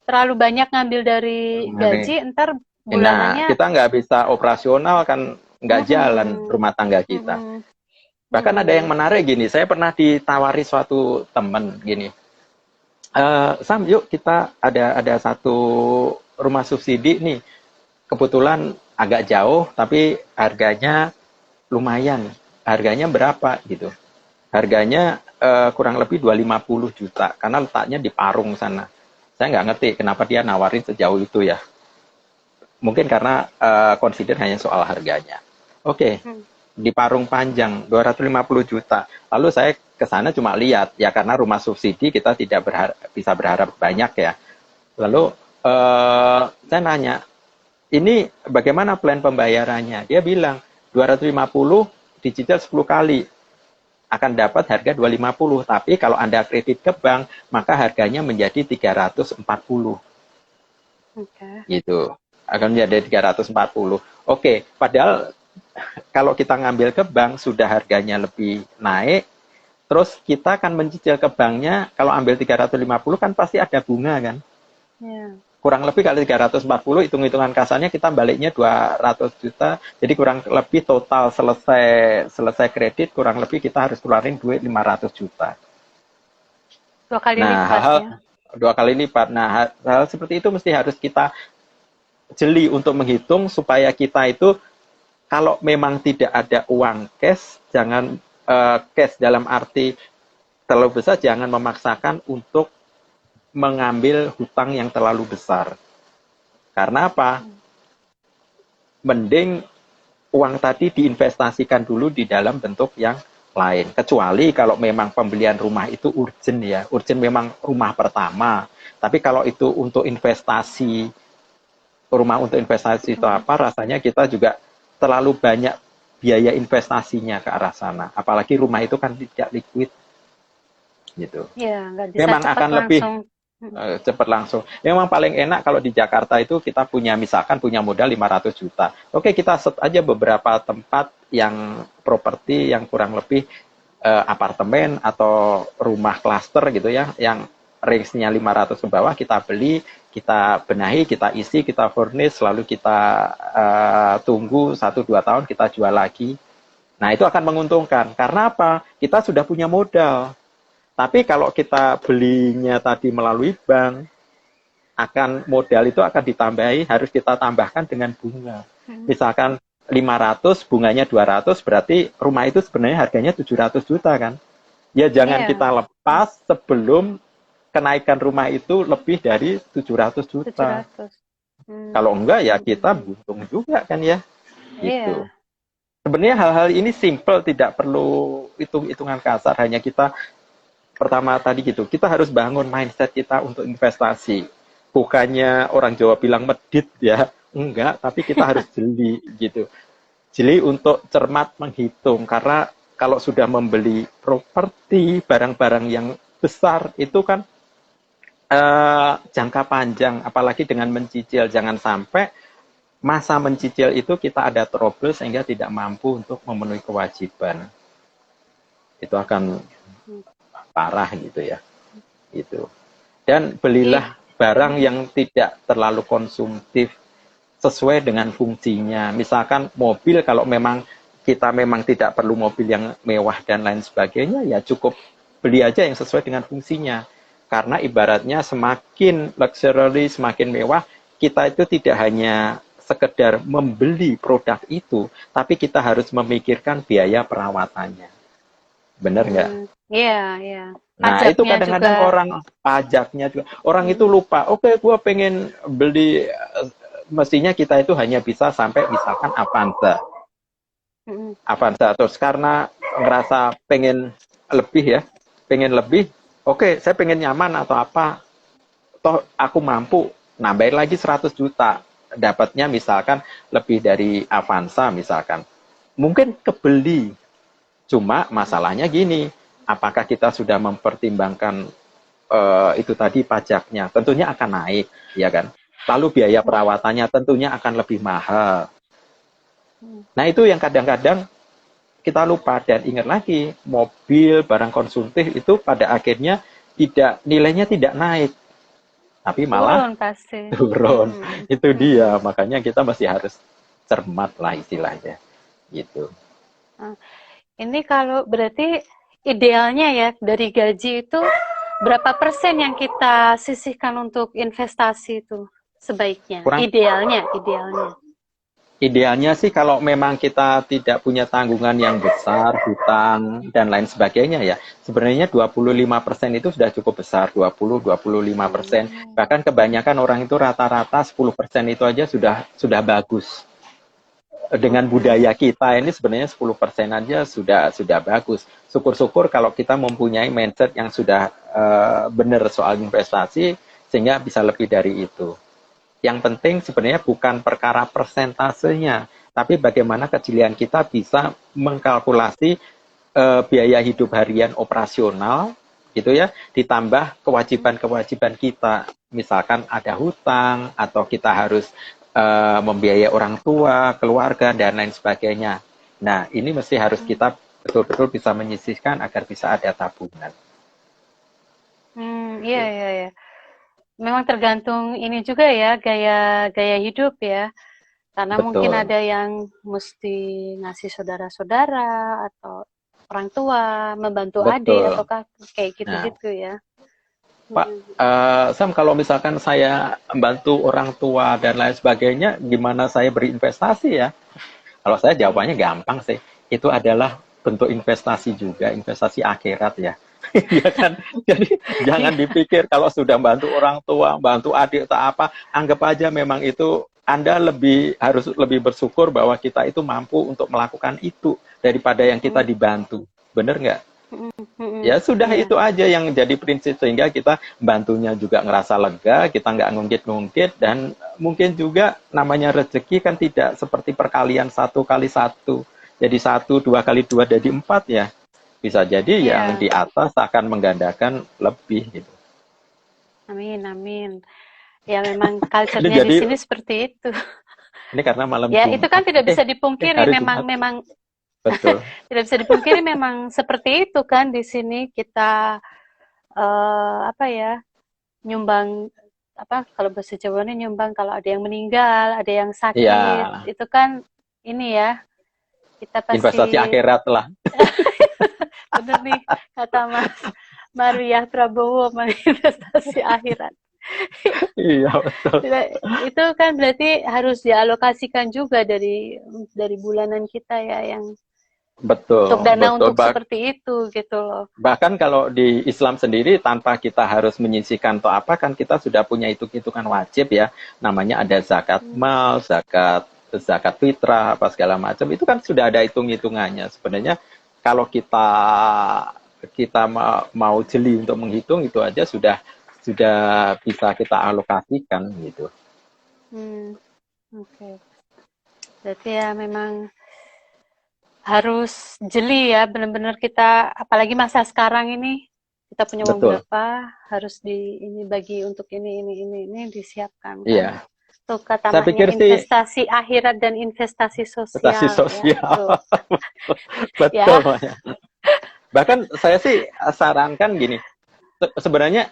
terlalu banyak ngambil dari gaji, ntar Nah, bulanannya. kita nggak bisa operasional kan, nggak jalan Mm-mm, rumah tangga kita. mm-mm, Bahkan ada yang mm-mm. menarik gini, saya pernah ditawari suatu teman gini, Sam, yuk kita ada satu rumah subsidi nih, kebetulan agak jauh, tapi harganya lumayan. Harganya berapa gitu? Harganya kurang lebih 250 juta, karena letaknya di Parung sana. Saya nggak ngerti kenapa dia nawarin sejauh itu ya. Mungkin karena consider hanya soal harganya. Oke, Hmm. di Parung Panjang 250 juta. Lalu saya ke sana cuma lihat ya karena rumah subsidi kita tidak bisa berharap banyak ya. Lalu saya nanya, ini bagaimana plan pembayarannya? Dia bilang 250 dicicil 10 kali akan dapat harga 250, tapi kalau Anda kredit ke bank maka harganya menjadi 340. Oke. Gitu. Akan menjadi 340. Oke, padahal kalau kita ngambil ke bank sudah harganya lebih naik, terus kita akan mencicil ke banknya, kalau ambil 350 kan pasti ada bunga kan. Ya. Kurang lebih kali 340, hitung-hitungan kasarnya kita baliknya 200 juta, jadi kurang lebih total selesai kredit, kurang lebih kita harus keluarin duit 500 juta. 2 kali Nah, lipat hal-hal ya. 2 kali lipat. Nah, hal seperti itu mesti harus kita jeli untuk menghitung supaya kita itu kalau memang tidak ada uang cash, jangan cash dalam arti terlalu besar, jangan memaksakan untuk mengambil hutang yang terlalu besar. Karena apa? Mending uang tadi diinvestasikan dulu di dalam bentuk yang lain. Kecuali kalau memang pembelian rumah itu urgent ya, urgent memang rumah pertama. Tapi kalau itu untuk investasi, rumah untuk investasi itu Hmm. apa, rasanya kita juga terlalu banyak biaya investasinya ke arah sana. Apalagi rumah itu kan tidak liquid gitu. Ya, nggak bisa Memang cepat akan lebih langsung. Hmm. cepat langsung. Memang paling enak kalau di Jakarta itu kita punya misalkan punya modal 500 juta. Oke, kita set aja beberapa tempat yang properti yang kurang lebih apartemen atau rumah klaster gitu ya, yang range-nya 500 ke bawah kita beli, kita benahi, kita isi, kita furnish, lalu kita tunggu 1-2 tahun kita jual lagi. Nah, itu akan menguntungkan. Karena apa? Kita sudah punya modal. Tapi kalau kita belinya tadi melalui bank, akan modal itu akan ditambahi, harus kita tambahkan dengan bunga. Hmm. Misalkan 500, bunganya 200, berarti rumah itu sebenarnya harganya 700 juta kan. Ya jangan Iya, kita lepas sebelum kenaikan rumah itu lebih dari 700 juta. 700. Kalau enggak ya kita Hmm. buntung juga kan ya. Gitu. Iya. Sebenarnya hal-hal ini simple, tidak perlu hitung-hitungan kasar, hanya kita pertama tadi gitu, kita harus bangun mindset kita untuk investasi. Bukannya orang Jawa bilang medit ya, enggak, tapi kita harus jeli gitu. Jeli untuk cermat menghitung, karena kalau sudah membeli properti, barang-barang yang besar itu kan jangka panjang, apalagi dengan mencicil, jangan sampai masa mencicil itu kita ada trouble sehingga tidak mampu untuk memenuhi kewajiban. Itu akan Hmm. parah gitu ya. Gitu. Dan Iya. belilah barang yang tidak terlalu konsumtif sesuai dengan fungsinya. Misalkan mobil, kalau memang kita memang tidak perlu mobil yang mewah dan lain sebagainya, ya cukup beli aja yang sesuai dengan fungsinya. Karena ibaratnya semakin luxury, semakin mewah, kita itu tidak hanya sekedar membeli produk itu, tapi kita harus memikirkan biaya perawatannya. Benar nggak? Iya, iya. Nah, itu Pajaknya juga. kadang-kadang orang pajaknya juga. Orang itu Mm, lupa, oke, gue pengen beli, mestinya kita itu hanya bisa sampai misalkan Avanza. mm, Avanza. Terus karena ngerasa pengen lebih ya, pengen lebih, oke, saya pengen nyaman atau apa, toh aku mampu nambahin lagi 100 juta. Dapatnya misalkan lebih dari Avanza misalkan. Mungkin kebeli, cuma masalahnya gini, apakah kita sudah mempertimbangkan itu tadi pajaknya? Tentunya akan naik, ya kan? Lalu biaya perawatannya tentunya akan lebih mahal. mm. Nah itu yang kadang-kadang kita lupa, dan ingat lagi, mobil barang konsumtif itu pada akhirnya tidak, nilainya tidak naik, tapi malah Turun pasti. turun. Mm, Itu mm, dia, mm. makanya kita masih harus cermat lah istilahnya gitu. Ah, ini kalau berarti idealnya ya dari gaji itu berapa persen yang kita sisihkan untuk investasi itu sebaiknya? Kurang Idealnya, idealnya. Idealnya sih kalau memang kita tidak punya tanggungan yang besar, hutang, dan lain sebagainya ya, sebenarnya 25% itu sudah cukup besar, 20-25%. Hmm. Bahkan kebanyakan orang itu rata-rata 10% itu aja sudah bagus. Dengan Mm-mm. budaya kita ini sebenarnya 10% aja sudah bagus. Syukur-syukur kalau kita mempunyai mindset yang sudah benar soal investasi, sehingga bisa lebih dari itu. Yang penting sebenarnya bukan perkara persentasenya, tapi bagaimana kejelian kita bisa mengkalkulasi biaya hidup harian operasional gitu ya, ditambah kewajiban-kewajiban kita. Misalkan ada hutang atau kita harus membiayai orang tua, keluarga dan lain sebagainya. Nah, ini mesti harus kita betul-betul bisa menyisihkan agar bisa ada tabungan. Iya, iya, iya. Memang tergantung ini juga ya, gaya gaya hidup ya. Karena mungkin Betul. ada yang mesti ngasih saudara-saudara atau orang tua, membantu adik Betul. atau kayak Nah, gitu-gitu ya. Pak, Mm-mm. Sam, kalau misalkan saya membantu orang tua dan lain sebagainya, gimana saya berinvestasi ya? Kalau saya jawabannya gampang sih. Itu adalah bentuk investasi juga, investasi akhirat ya. Ya kan? Jadi jangan Iya. dipikir kalau sudah bantu orang tua, bantu adik atau apa, anggap aja memang itu Anda harus lebih bersyukur bahwa kita itu mampu untuk melakukan itu daripada yang kita Mm, dibantu. Bener nggak? mm, mm. Ya sudah, Iya. itu aja yang jadi prinsip, sehingga kita bantunya juga ngerasa lega, kita nggak ngungkit-ngungkit, dan mungkin juga namanya rezeki kan tidak seperti perkalian 1 kali 1, jadi 1, 2 kali 2 jadi 4 ya, bisa jadi yang Iya. di atas akan menggandakan lebih gitu. Amin, amin. Ya memang Ini culture-nya di jadi, sini seperti itu. ini karena malam Ya itu kan Jumat, tidak bisa dipungkiri, hari memang Jumat, memang betul. tidak bisa dipungkiri memang seperti itu kan di sini kita apa ya, nyumbang apa kalau bahasa Jawanya nyumbang kalau ada yang meninggal, ada yang Iya, sakit, itu kan ini ya, kita investasi pasti akhirat lah. bener nih kata Mas Maria Prabowo investasi akhirat. Iya, betul. Itu kan berarti harus dialokasikan juga dari bulanan kita ya yang untuk Betul, dana betul. untuk seperti itu gitu loh. Bahkan kalau di Islam sendiri, tanpa kita harus menyisihkan atau apa, kan kita sudah punya hitung-hitungan wajib ya. Namanya ada zakat Hmm, mal, zakat fitrah, apa segala macam. Itu kan sudah ada hitung-hitungannya. Sebenarnya kalau kita mau jeli untuk menghitung, itu aja sudah bisa kita alokasikan gitu. hmm, oke. Berarti ya memang harus jeli ya, benar-benar kita, apalagi masa sekarang ini, kita punya uang Betul. berapa, harus ini bagi untuk ini disiapkan kan. Iya. Tuh kata Saya maknya pikir sih investasi akhirat dan investasi investasi sosial ya. sosial. Tuh. Betul, Ya. Maya. Bahkan saya sih sarankan gini, sebenarnya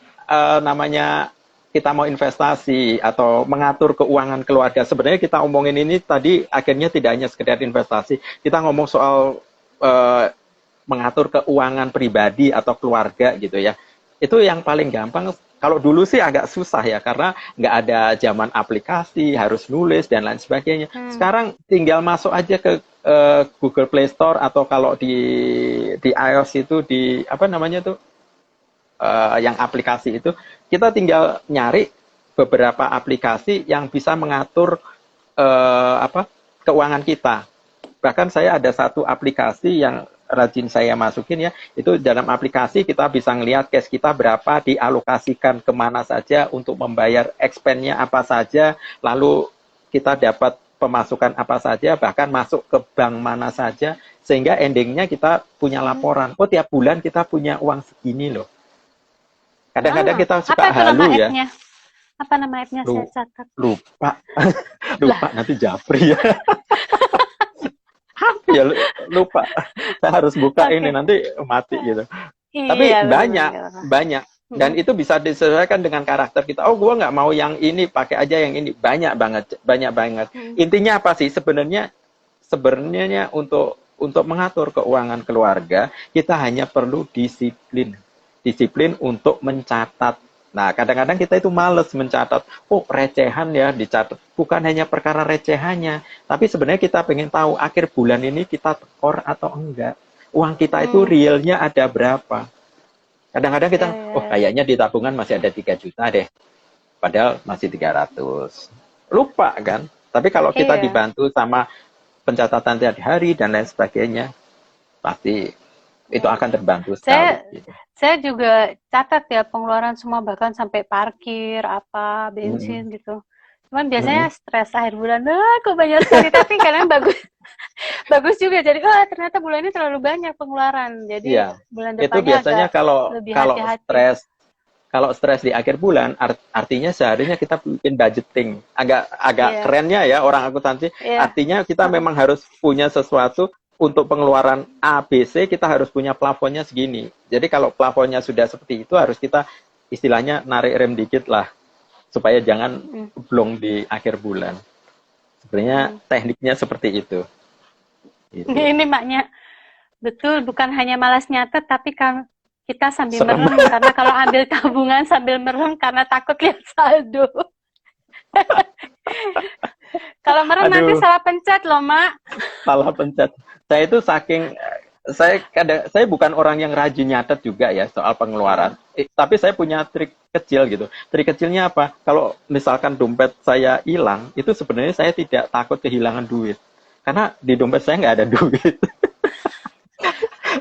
namanya kita mau investasi atau mengatur keuangan keluarga, sebenarnya kita omongin ini tadi akhirnya tidak hanya sekedar investasi, kita ngomong soal eh, mengatur keuangan pribadi atau keluarga gitu ya. Itu yang paling gampang. Kalau dulu sih agak susah ya, karena nggak ada zaman aplikasi, harus nulis dan lain sebagainya. Sekarang tinggal masuk aja ke Google Play Store, atau kalau di iOS itu di apa namanya tuh, yang aplikasi itu, kita tinggal nyari beberapa aplikasi yang bisa mengatur apa keuangan kita. Bahkan saya ada satu aplikasi yang rajin saya masukin ya, itu dalam aplikasi kita bisa ngelihat cash kita berapa, dialokasikan kemana saja, untuk membayar expense-nya apa saja, lalu kita dapat pemasukan apa saja, bahkan masuk ke bank mana saja, sehingga endingnya kita punya laporan, oh tiap bulan kita punya uang segini loh. Kadang-kadang kita Apa suka itu nama halu ya, app-nya? Apa nama app-nya saya catat? lupa, Lah, lupa nanti japri ya. Ya lupa, saya harus buka ini oke. nanti mati gitu. Iya, Tapi banyak benar. banyak dan itu bisa disesuaikan dengan karakter kita. Oh, gua nggak mau yang ini, pakai aja yang ini. Banyak banget, banyak banget. Intinya apa sih sebenarnya? Sebenarnya untuk mengatur keuangan keluarga, kita hanya perlu disiplin. Disiplin untuk mencatat. Nah, kadang-kadang kita itu males mencatat. Oh, recehan ya dicatat. Bukan hanya perkara recehannya, tapi sebenarnya kita pengen tahu akhir bulan ini kita tekor atau enggak. Uang kita itu realnya ada berapa. Kadang-kadang kita, oh kayaknya di tabungan masih ada 3 juta deh. Padahal masih 300. Lupa kan? Tapi kalau kita Iya. dibantu sama pencatatan tiap hari dan lain sebagainya, pasti itu akan terbantu sekali. Saya Gitu. saya juga catat ya pengeluaran semua, bahkan sampai parkir, apa, bensin gitu. Cuman biasanya stres akhir bulan, kok banyak sekali, tapi kadang bagus bagus juga. Jadi, ternyata bulan ini terlalu banyak pengeluaran. Jadi Iya, bulan itu depannya biasanya agak kalau lebih kalau hati-hati. stres kalau stres di akhir bulan, artinya seharusnya kita bikin budgeting. Agak agak Iya, kerennya ya orang akuntansi, iya. artinya kita memang harus punya sesuatu untuk pengeluaran A, B, C, kita harus punya plafonnya segini. Jadi kalau plafonnya sudah seperti itu, harus kita istilahnya narik rem dikit lah, supaya jangan blong di akhir bulan. Sebenarnya tekniknya seperti itu. Gitu. Ini maknya betul, bukan hanya malas nyatet, tapi kan kita sambil Serem. merem, karena kalau ambil tabungan sambil merem karena takut lihat saldo. Kalau merem nanti Aduh, salah pencet loh, Mak. salah pencet. Saya itu saking saya bukan orang yang rajin nyatet juga ya soal pengeluaran. Tapi saya punya trik kecil gitu. Trik kecilnya apa? Kalau misalkan dompet saya hilang, itu sebenarnya saya tidak takut kehilangan duit. Karena di dompet saya nggak ada duit.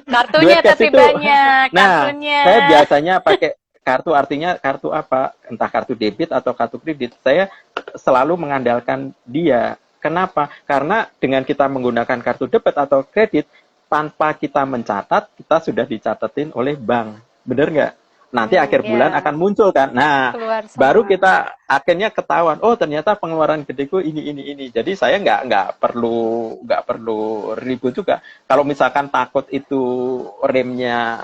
Kartunya Duit cash tapi itu. banyak, Nah, kartunya. saya biasanya pakai kartu, artinya kartu apa? Entah kartu debit atau kartu kredit. Saya selalu mengandalkan dia. Kenapa? Karena dengan kita menggunakan kartu debit atau kredit, tanpa kita mencatat, kita sudah dicatatin oleh bank. Bener nggak? Nanti akhir bulan Ya, akan muncul kan. Nah, keluar baru semua. kita akhirnya ketahuan. Oh, ternyata pengeluaran gedeku ini. Jadi saya nggak perlu ribut juga. Kalau misalkan takut itu remnya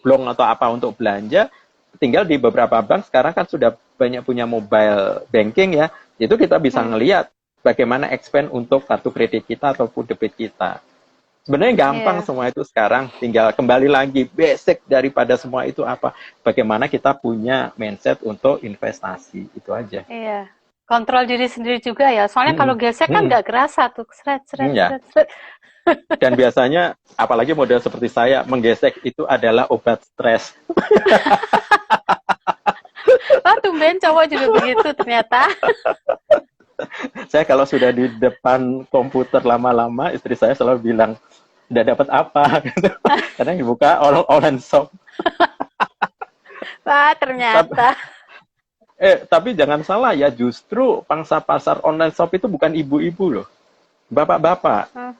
blong atau apa untuk belanja, tinggal di beberapa bank sekarang kan sudah banyak punya mobile banking ya. Itu kita bisa ngelihat bagaimana expense untuk kartu kredit kita ataupun debit kita. Sebenarnya gampang Iya, semua itu sekarang, tinggal kembali lagi basic daripada semua itu apa? Bagaimana kita punya mindset untuk investasi, itu aja. iya. Kontrol diri sendiri juga ya. Soalnya kalau Mm-mm. gesek kan Mm-mm. nggak kerasa tuh. Seret, seret, Ya. seret, seret. Dan biasanya, apalagi model seperti saya, menggesek itu adalah obat stres. Tumben cowok juga begitu ternyata. Saya kalau sudah di depan komputer lama-lama, istri saya selalu bilang, udah dapat apa? Karena dibuka online shop. Wah, Tapi, ternyata. tapi jangan salah ya, justru pangsa pasar online shop itu bukan ibu-ibu loh. Bapak-bapak. Hmm,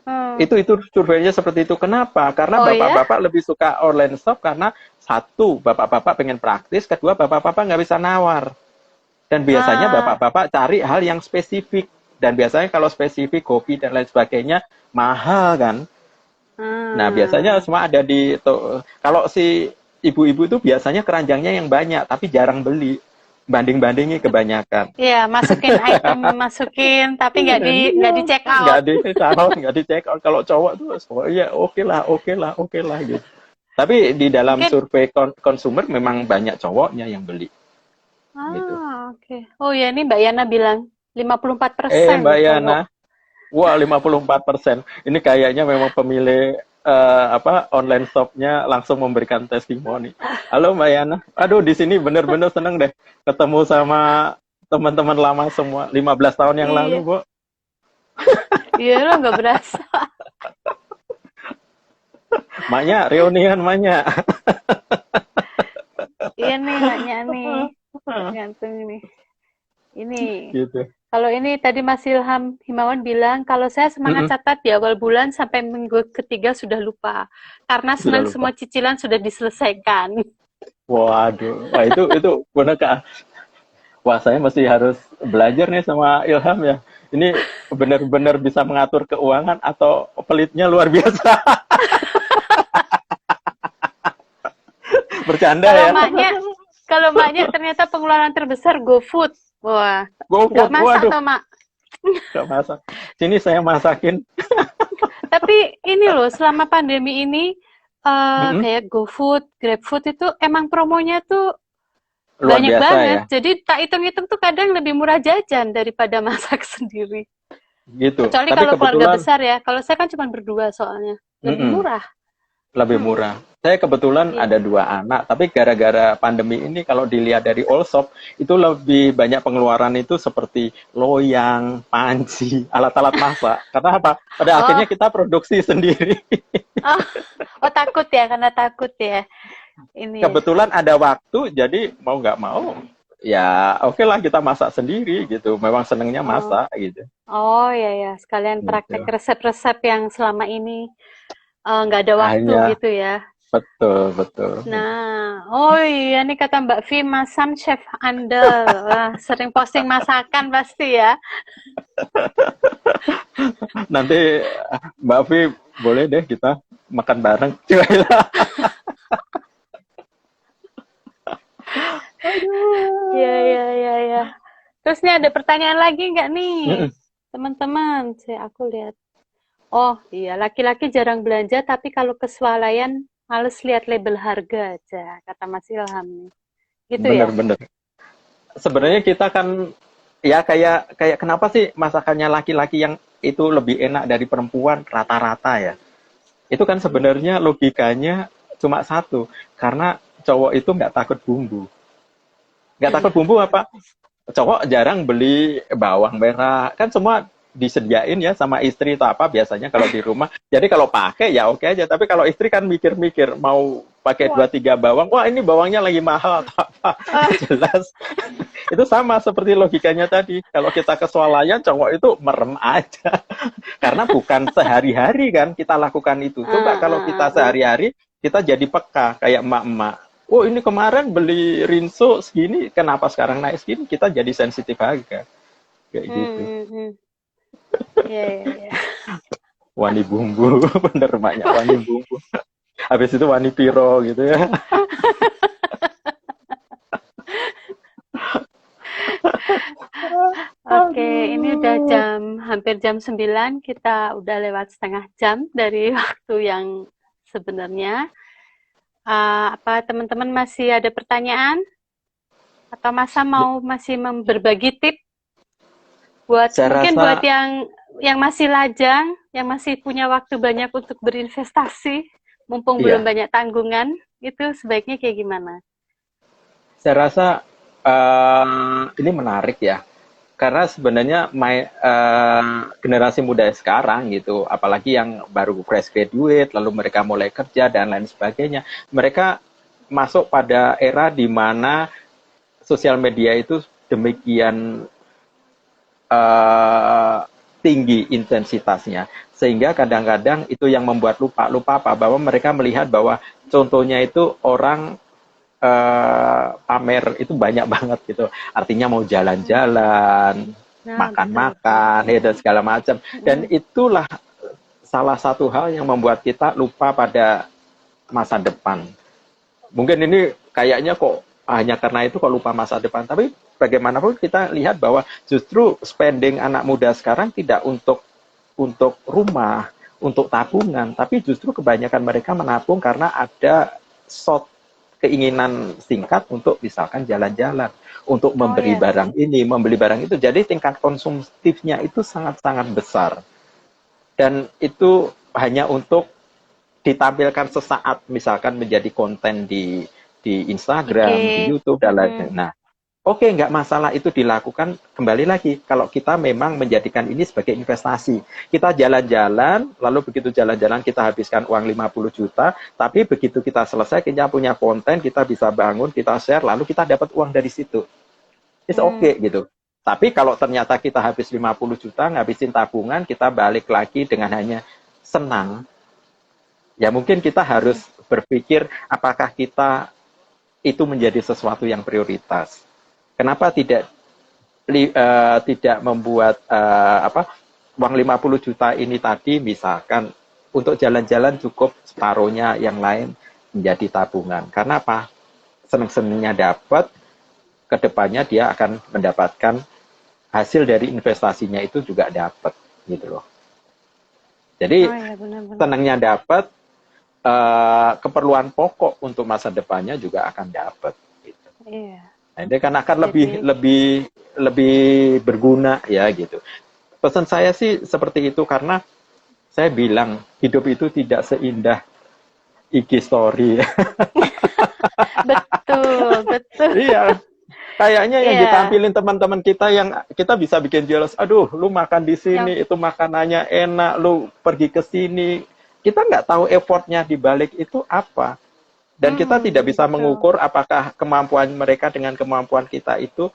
hmm. Itu surveinya seperti itu. Kenapa? Karena Oh ya? bapak-bapak lebih suka online shop karena satu, bapak-bapak pengen praktis, kedua, bapak-bapak nggak bisa nawar. Dan biasanya Ah, bapak-bapak cari hal yang spesifik. Dan biasanya kalau spesifik kopi dan lain sebagainya mahal kan. Nah, biasanya ah. semua ada di kalau si ibu-ibu itu biasanya keranjangnya yang banyak tapi jarang beli. Banding-bandingi kebanyakan. Iya, masukin item, masukin, tapi nggak di check Nggak out. di out, nggak di check out. Kalau cowok tuh, oh iya oke lah, oke lah, oke lah gitu. Tapi di dalam Mungkin, survei konsumer memang banyak cowoknya yang beli gitu. oke. Oh ya, ini Mbak Yana bilang 54% Mbak Yana, cowok. wah 54%. Ini kayaknya memang pemilih apa online shopnya langsung memberikan testimoni. Halo Mbak Yana, aduh di sini bener-bener seneng deh ketemu sama teman-teman lama semua 15 tahun yang lalu, Iya, Bu. iya lo nggak berasa. Maknya reunian maknya. Iya nih, nanya nih. Tergantung ini. Ini, Gitu. kalau ini tadi Mas Ilham Himawan bilang, kalau saya semangat Mm-mm, catat di awal bulan sampai minggu ketiga sudah lupa. Karena sudah Senin lupa. semua cicilan sudah diselesaikan. Waduh, wah itu benar Kak. Wah, saya masih harus belajar nih sama Ilham ya. Ini benar-benar bisa mengatur keuangan atau pelitnya luar biasa. Bercanda Kalau ya. maknya, kalau maknya ternyata pengeluaran terbesar GoFood. Wah, nggak GoFood, masak waduh, toh mak. gak masak. Sini saya masakin. Tapi ini loh, selama pandemi ini Mm-mm. kayak GoFood, GrabFood itu emang promonya tuh Luar banyak biasa banget. ya, Jadi tak hitung-hitung tuh kadang lebih murah jajan daripada masak sendiri. gitu. Kecuali Tapi kalau keluarga kebetulan, besar ya. Kalau saya kan cuma berdua soalnya. Lebih mm-mm, murah. lebih Hmm, murah. Saya kebetulan iya. ada dua anak, tapi gara-gara pandemi ini kalau dilihat dari all shop itu lebih banyak pengeluaran itu seperti loyang, panci, alat-alat masak. Karena apa? Pada akhirnya Oh, kita produksi sendiri. oh, oh takut ya, karena takut ya. Ini ya. Kebetulan ada waktu, jadi mau nggak mau, ya oke lah kita masak sendiri gitu. Memang senengnya Oh, masak gitu. oh ya ya. Sekalian praktek Gitu. resep-resep yang selama ini nggak ada waktu Hanya gitu ya. betul betul. Nah, oh iya nih kata Mbak Vi, Masam chef andal. Wah, sering posting masakan pasti ya. Nanti Mbak Vi boleh deh kita makan bareng. Cuy. Iya, Aduh. iya, iya, iya. Terus nih ada pertanyaan lagi nggak nih? Mm-mm. Teman-teman, aku lihat. Oh iya, laki-laki jarang belanja, tapi kalau kesualayan males lihat label harga aja, kata Mas Ilham nih. Gitu ya? Bener-bener. Sebenarnya kita kan ya kayak kayak kenapa sih masakannya laki-laki yang itu lebih enak dari perempuan rata-rata ya? Itu kan sebenarnya logikanya cuma satu, karena cowok itu nggak takut bumbu. Nggak takut bumbu apa? Cowok jarang beli bawang merah, kan semua disediain ya sama istri atau apa biasanya kalau di rumah. Jadi kalau pakai ya oke aja, tapi kalau istri kan mikir-mikir mau pakai Wah, dua tiga bawang, wah ini bawangnya lagi mahal atau apa. ah, Jelas. Itu sama seperti logikanya tadi. Kalau kita kesualayan, cowok itu merem aja. Karena bukan sehari-hari kan kita lakukan itu. Coba ah, kalau ah, kita ah, ah. sehari-hari, kita jadi peka kayak emak-emak. Oh ini kemarin beli rinso segini, kenapa sekarang naik segini? Kita jadi sensitif harga. Kayak gitu. Hmm. Iya, iya, iya. Wani bumbu, bener emaknya wani bumbu. Habis itu wani piro gitu ya. Oke, ini udah Aduh. hampir jam 9, kita udah lewat setengah jam dari waktu yang sebenarnya. Apa teman-teman masih ada pertanyaan? Atau masa mau masih berbagi tip buat Saya mungkin rasa buat yang masih lajang, yang masih punya waktu banyak untuk berinvestasi, mumpung belum iya, banyak tanggungan, itu sebaiknya kayak gimana? saya rasa ini menarik ya. Karena sebenarnya generasi muda sekarang gitu, apalagi yang baru fresh graduate, lalu mereka mulai kerja dan lain sebagainya, mereka masuk pada era di mana sosial media itu demikian eh, tinggi intensitasnya, sehingga kadang-kadang itu yang membuat lupa apa bahwa mereka melihat bahwa contohnya itu orang pamer pamer itu banyak banget gitu. Artinya mau jalan-jalan, Nah, betul. makan-makan, ya, dan segala macam. Dan itulah salah satu hal yang membuat kita lupa pada masa depan. Mungkin ini kayaknya kok hanya karena itu kok lupa masa depan. Tapi bagaimanapun kita lihat bahwa justru spending anak muda sekarang tidak untuk rumah, untuk tabungan, tapi justru kebanyakan mereka menabung karena ada short keinginan singkat untuk misalkan jalan-jalan, untuk Oh membeli ya. barang ini, membeli barang itu. Jadi tingkat konsumtifnya itu sangat-sangat besar. Dan itu hanya untuk ditampilkan sesaat, misalkan menjadi konten di Instagram, di Oke. YouTube, dan lain-lain. Nah, oke, nggak masalah itu dilakukan. Kembali lagi, kalau kita memang menjadikan ini sebagai investasi. Kita jalan-jalan, lalu begitu jalan-jalan kita habiskan uang 50 juta, tapi begitu kita selesai, kita punya konten, kita bisa bangun, kita share, lalu kita dapat uang dari situ. It's okay gitu. Tapi kalau ternyata kita habis 50 juta, ngabisin tabungan, kita balik lagi dengan hanya senang, ya mungkin kita harus berpikir apakah kita itu menjadi sesuatu yang prioritas. Kenapa tidak membuat uang 50 juta ini tadi misalkan untuk jalan-jalan cukup separuhnya, yang lain menjadi tabungan. Karena apa? Seneng-senengnya dapat, kedepannya dia akan mendapatkan hasil dari investasinya itu juga dapat gitu loh. Jadi Oh ya, benar-benar. senangnya dapat, keperluan pokok untuk masa depannya juga akan dapat. Gitu. Iya. Nah, ini kan akan Jadi, lebih berguna ya gitu. Pesan saya sih seperti itu karena saya bilang hidup itu tidak seindah IG story. betul, betul. Iya, kayaknya yang Iya. ditampilin teman-teman kita yang kita bisa bikin jelas, aduh, lu makan di Yang sini, itu makanannya enak, lu pergi ke sini. Kita nggak tahu effortnya di balik itu apa. Dan kita tidak bisa betul. mengukur apakah kemampuan mereka dengan kemampuan kita itu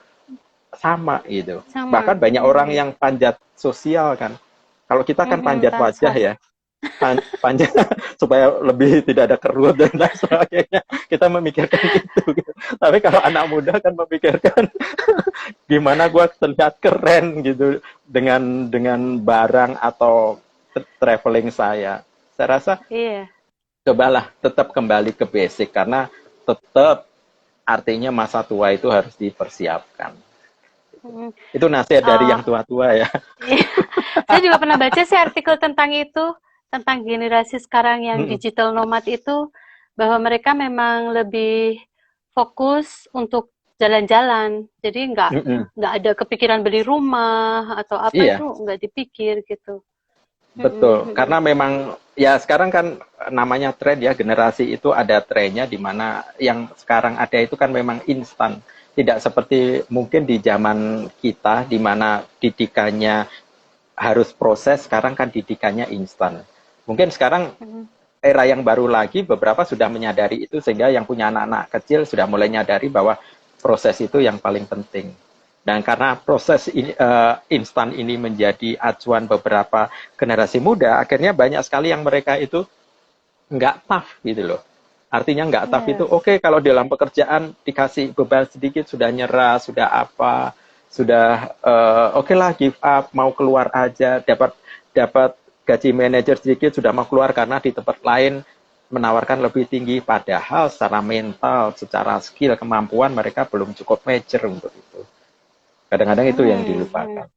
sama gitu. Sama. Bahkan banyak orang yang panjat sosial kan. Kalau kita kan panjat wajah Pansos. ya, panjat supaya lebih tidak ada kerut dan lain sebagainya. Kita memikirkan itu. Gitu. Tapi kalau anak muda kan memikirkan gimana gue terlihat keren gitu dengan barang atau traveling saya. Saya rasa Iya. cobalah tetap kembali ke basic karena tetap artinya masa tua itu harus dipersiapkan. Mm. Itu nasihat dari Oh, yang tua-tua ya. iya. Saya juga pernah baca sih artikel tentang itu, tentang generasi sekarang yang digital nomad itu, bahwa mereka memang lebih fokus untuk jalan-jalan. Jadi nggak ada kepikiran beli rumah atau apa, Iya, itu nggak dipikir gitu. betul. Karena memang ya sekarang kan namanya tren ya, generasi itu ada trennya di mana yang sekarang ada itu kan memang instan. Tidak seperti mungkin di zaman kita di mana didikannya harus proses, sekarang kan didikannya instan. Mungkin sekarang era yang baru lagi beberapa sudah menyadari itu sehingga yang punya anak-anak kecil sudah mulai menyadari bahwa proses itu yang paling penting. Dan karena proses ini, instan ini menjadi acuan beberapa generasi muda, akhirnya banyak sekali yang mereka itu nggak tough gitu loh. Artinya nggak tough itu, Iya. oke, kalau dalam pekerjaan dikasih beban sedikit sudah nyerah, sudah apa, sudah oke lah give up, mau keluar aja, dapat dapat gaji manajer sedikit sudah mau keluar karena di tempat lain menawarkan lebih tinggi. Padahal secara mental, secara skill, kemampuan mereka belum cukup mature untuk itu. Kadang-kadang itu yang dilupakan.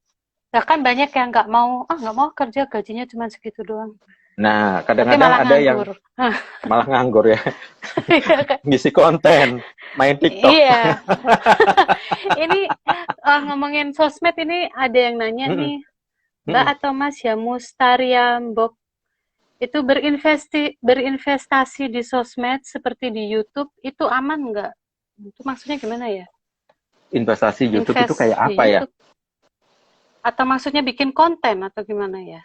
Bahkan banyak yang nggak mau kerja gajinya cuma segitu doang. Nah, Tapi kadang-kadang malah ada yang nganggur. malah nganggur ya, Iya kan? ngisi konten, main TikTok. Iya. Ini ngomongin sosmed ini ada yang nanya Mm-mm, nih, Mbak mm-mm. atau Mas ya, Mustariambok itu berinvestasi di sosmed seperti di YouTube itu aman nggak? Itu maksudnya gimana ya? Investasi YouTube itu Invest kayak di apa ya? YouTube atau maksudnya bikin konten atau gimana ya?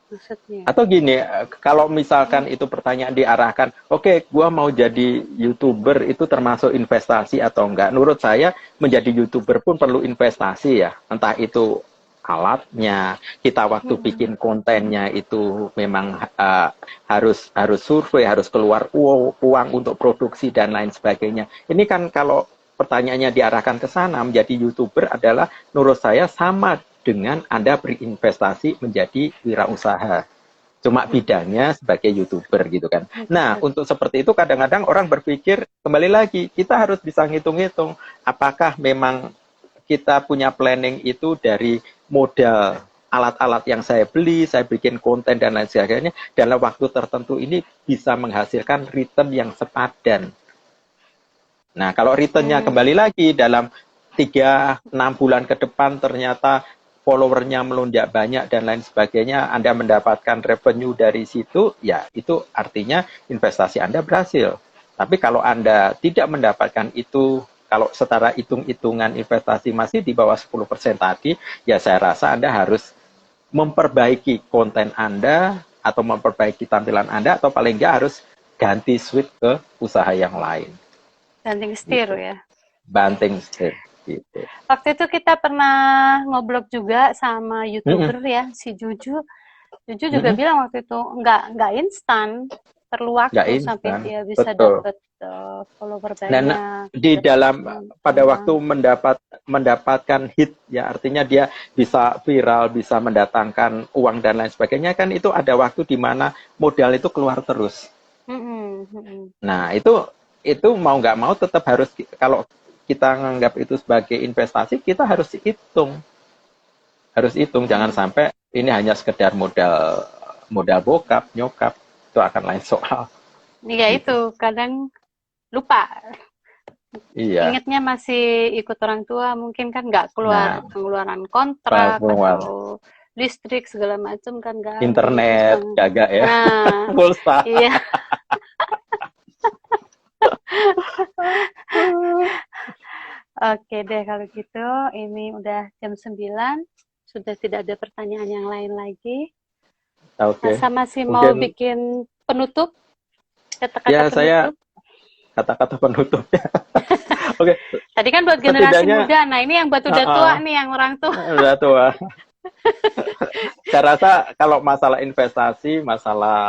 Maksudnya. Atau gini, kalau misalkan itu pertanyaan diarahkan, oke, gua mau jadi YouTuber itu termasuk investasi atau enggak? Menurut saya, menjadi YouTuber pun perlu investasi ya. Entah itu alatnya, kita waktu bikin kontennya itu memang harus survei, harus keluar uang untuk produksi dan lain sebagainya. Ini kan kalau pertanyaannya diarahkan ke sana, menjadi YouTuber adalah menurut saya sama dengan Anda berinvestasi menjadi wirausaha. Cuma bidangnya sebagai YouTuber gitu kan. Nah, untuk seperti itu kadang-kadang orang berpikir, kembali lagi, kita harus bisa ngitung-ngitung apakah memang kita punya planning itu dari modal alat-alat yang saya beli, saya bikin konten dan lain sebagainya, dalam waktu tertentu ini bisa menghasilkan return yang sepadan. Nah, kalau returnnya kembali lagi dalam 3-6 bulan ke depan ternyata followernya melonjak banyak dan lain sebagainya, Anda mendapatkan revenue dari situ, ya itu artinya investasi Anda berhasil. Tapi kalau Anda tidak mendapatkan itu, kalau setara hitung-hitungan investasi masih di bawah 10% tadi, ya saya rasa Anda harus memperbaiki konten Anda atau memperbaiki tampilan Anda, atau paling nggak harus ganti switch ke usaha yang lain. Banting setir Gitu. ya. Banting setir gitu. Waktu itu kita pernah ngobrol juga sama YouTuber ya, si Juju. Juju juga bilang waktu itu nggak instan, perlu waktu sampai dia bisa dapat follower banyak. Dan di dalam pada waktu mendapatkan hit, ya artinya dia bisa viral, bisa mendatangkan uang dan lain sebagainya, kan itu ada waktu di mana modal itu keluar terus. Nah, itu mau nggak mau tetap harus, kalau kita menganggap itu sebagai investasi, kita harus hitung. Jangan sampai ini hanya sekedar modal bokap, nyokap, itu akan lain soal. Iya gitu. Itu, kadang lupa. Iya. Ingatnya masih ikut orang tua, mungkin kan nggak keluar pengeluaran kontrak atau listrik segala macam kan nggak. Internet kagak ya. Pulsa. Iya. Oke deh kalau gitu, ini udah jam 9, sudah tidak ada pertanyaan yang lain lagi. Oke. Masa masih mau bikin penutup? Kata-kata ya, penutup? Saya kata-kata penutup. Oke. Tadi kan buat generasi muda, nah ini yang buat udah tua nih, yang orang tua. Udah tua. Saya rasa kalau masalah investasi, masalah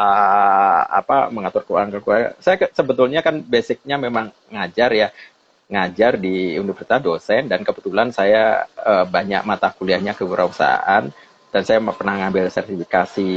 mengatur keuangan, saya sebetulnya kan basicnya memang ngajar di universitas, dosen, dan kebetulan saya banyak mata kuliahnya kewirausahaan, dan saya pernah ngambil sertifikasi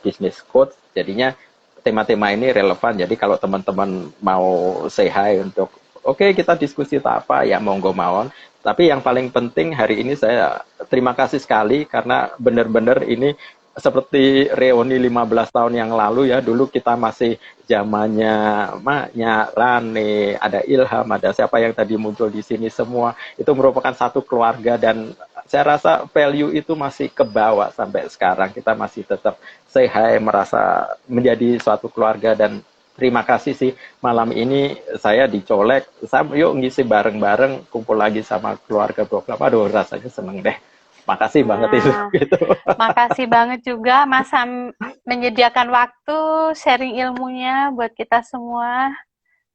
business coach, jadinya tema-tema ini relevan. Jadi kalau teman-teman mau say hi untuk kita diskusi apa ya, monggo mawon. Tapi yang paling penting hari ini saya terima kasih sekali karena benar-benar ini seperti reuni 15 tahun yang lalu ya. Dulu kita masih zamannya Maknya, Rane, ada Ilham, ada siapa yang tadi muncul di sini, semua itu merupakan satu keluarga, dan saya rasa value itu masih kebawa sampai sekarang. Kita masih tetap say hi, merasa menjadi suatu keluarga, dan terima kasih sih malam ini saya dicolek, yuk ngisi bareng-bareng, kumpul lagi sama keluarga Blok 8. Aduh, rasanya seneng deh. Makasih banget itu. Gitu. Makasih banget juga Mas menyediakan waktu sharing ilmunya buat kita semua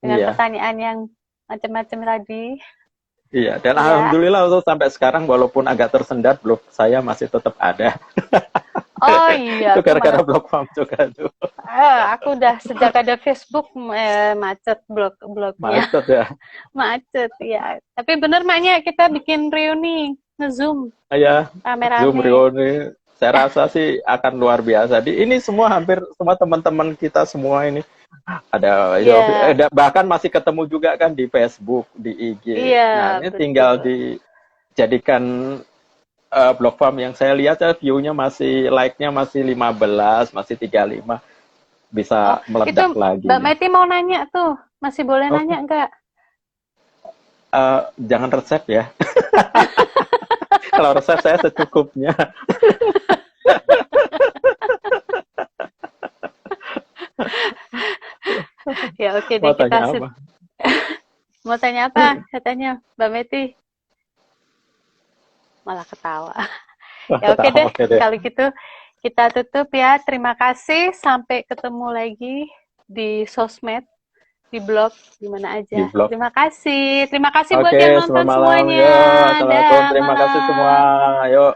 dengan pertanyaan yang macam-macam tadi. Iya, dan alhamdulillah untuk sampai sekarang walaupun agak tersendat, blog saya masih tetap ada. Oh iya. Itu gara-gara blog farm juga tuh. Aku udah sejak ada Facebook macet blognya. Macet ya. Macet ya. Tapi bener Maknya kita bikin reuni nge-zoom. Iya. Rame-rame. Zoom reuni. Saya rasa sih akan luar biasa. Ini hampir semua teman-teman kita semua ini ada, bahkan masih ketemu juga kan di Facebook, di IG. Nah, ini betul. Tinggal dijadikan blog farm yang saya lihat ya, view-nya masih, like-nya masih 15, masih 35. Bisa meledak itu, lagi. Mbak Meti mau nanya tuh, masih boleh nanya nggak? Jangan resep ya. Kalau resep saya secukupnya. Ya oke deh, kita mau tanya apa? Katanya Mbak Meti malah ketawa. Ya oke deh, kalau gitu kita tutup ya. Terima kasih, sampai ketemu lagi di sosmed, di blog, di mana aja. Terima kasih buat yang nonton semuanya. Assalamualaikum, terima kasih semua. Yuk.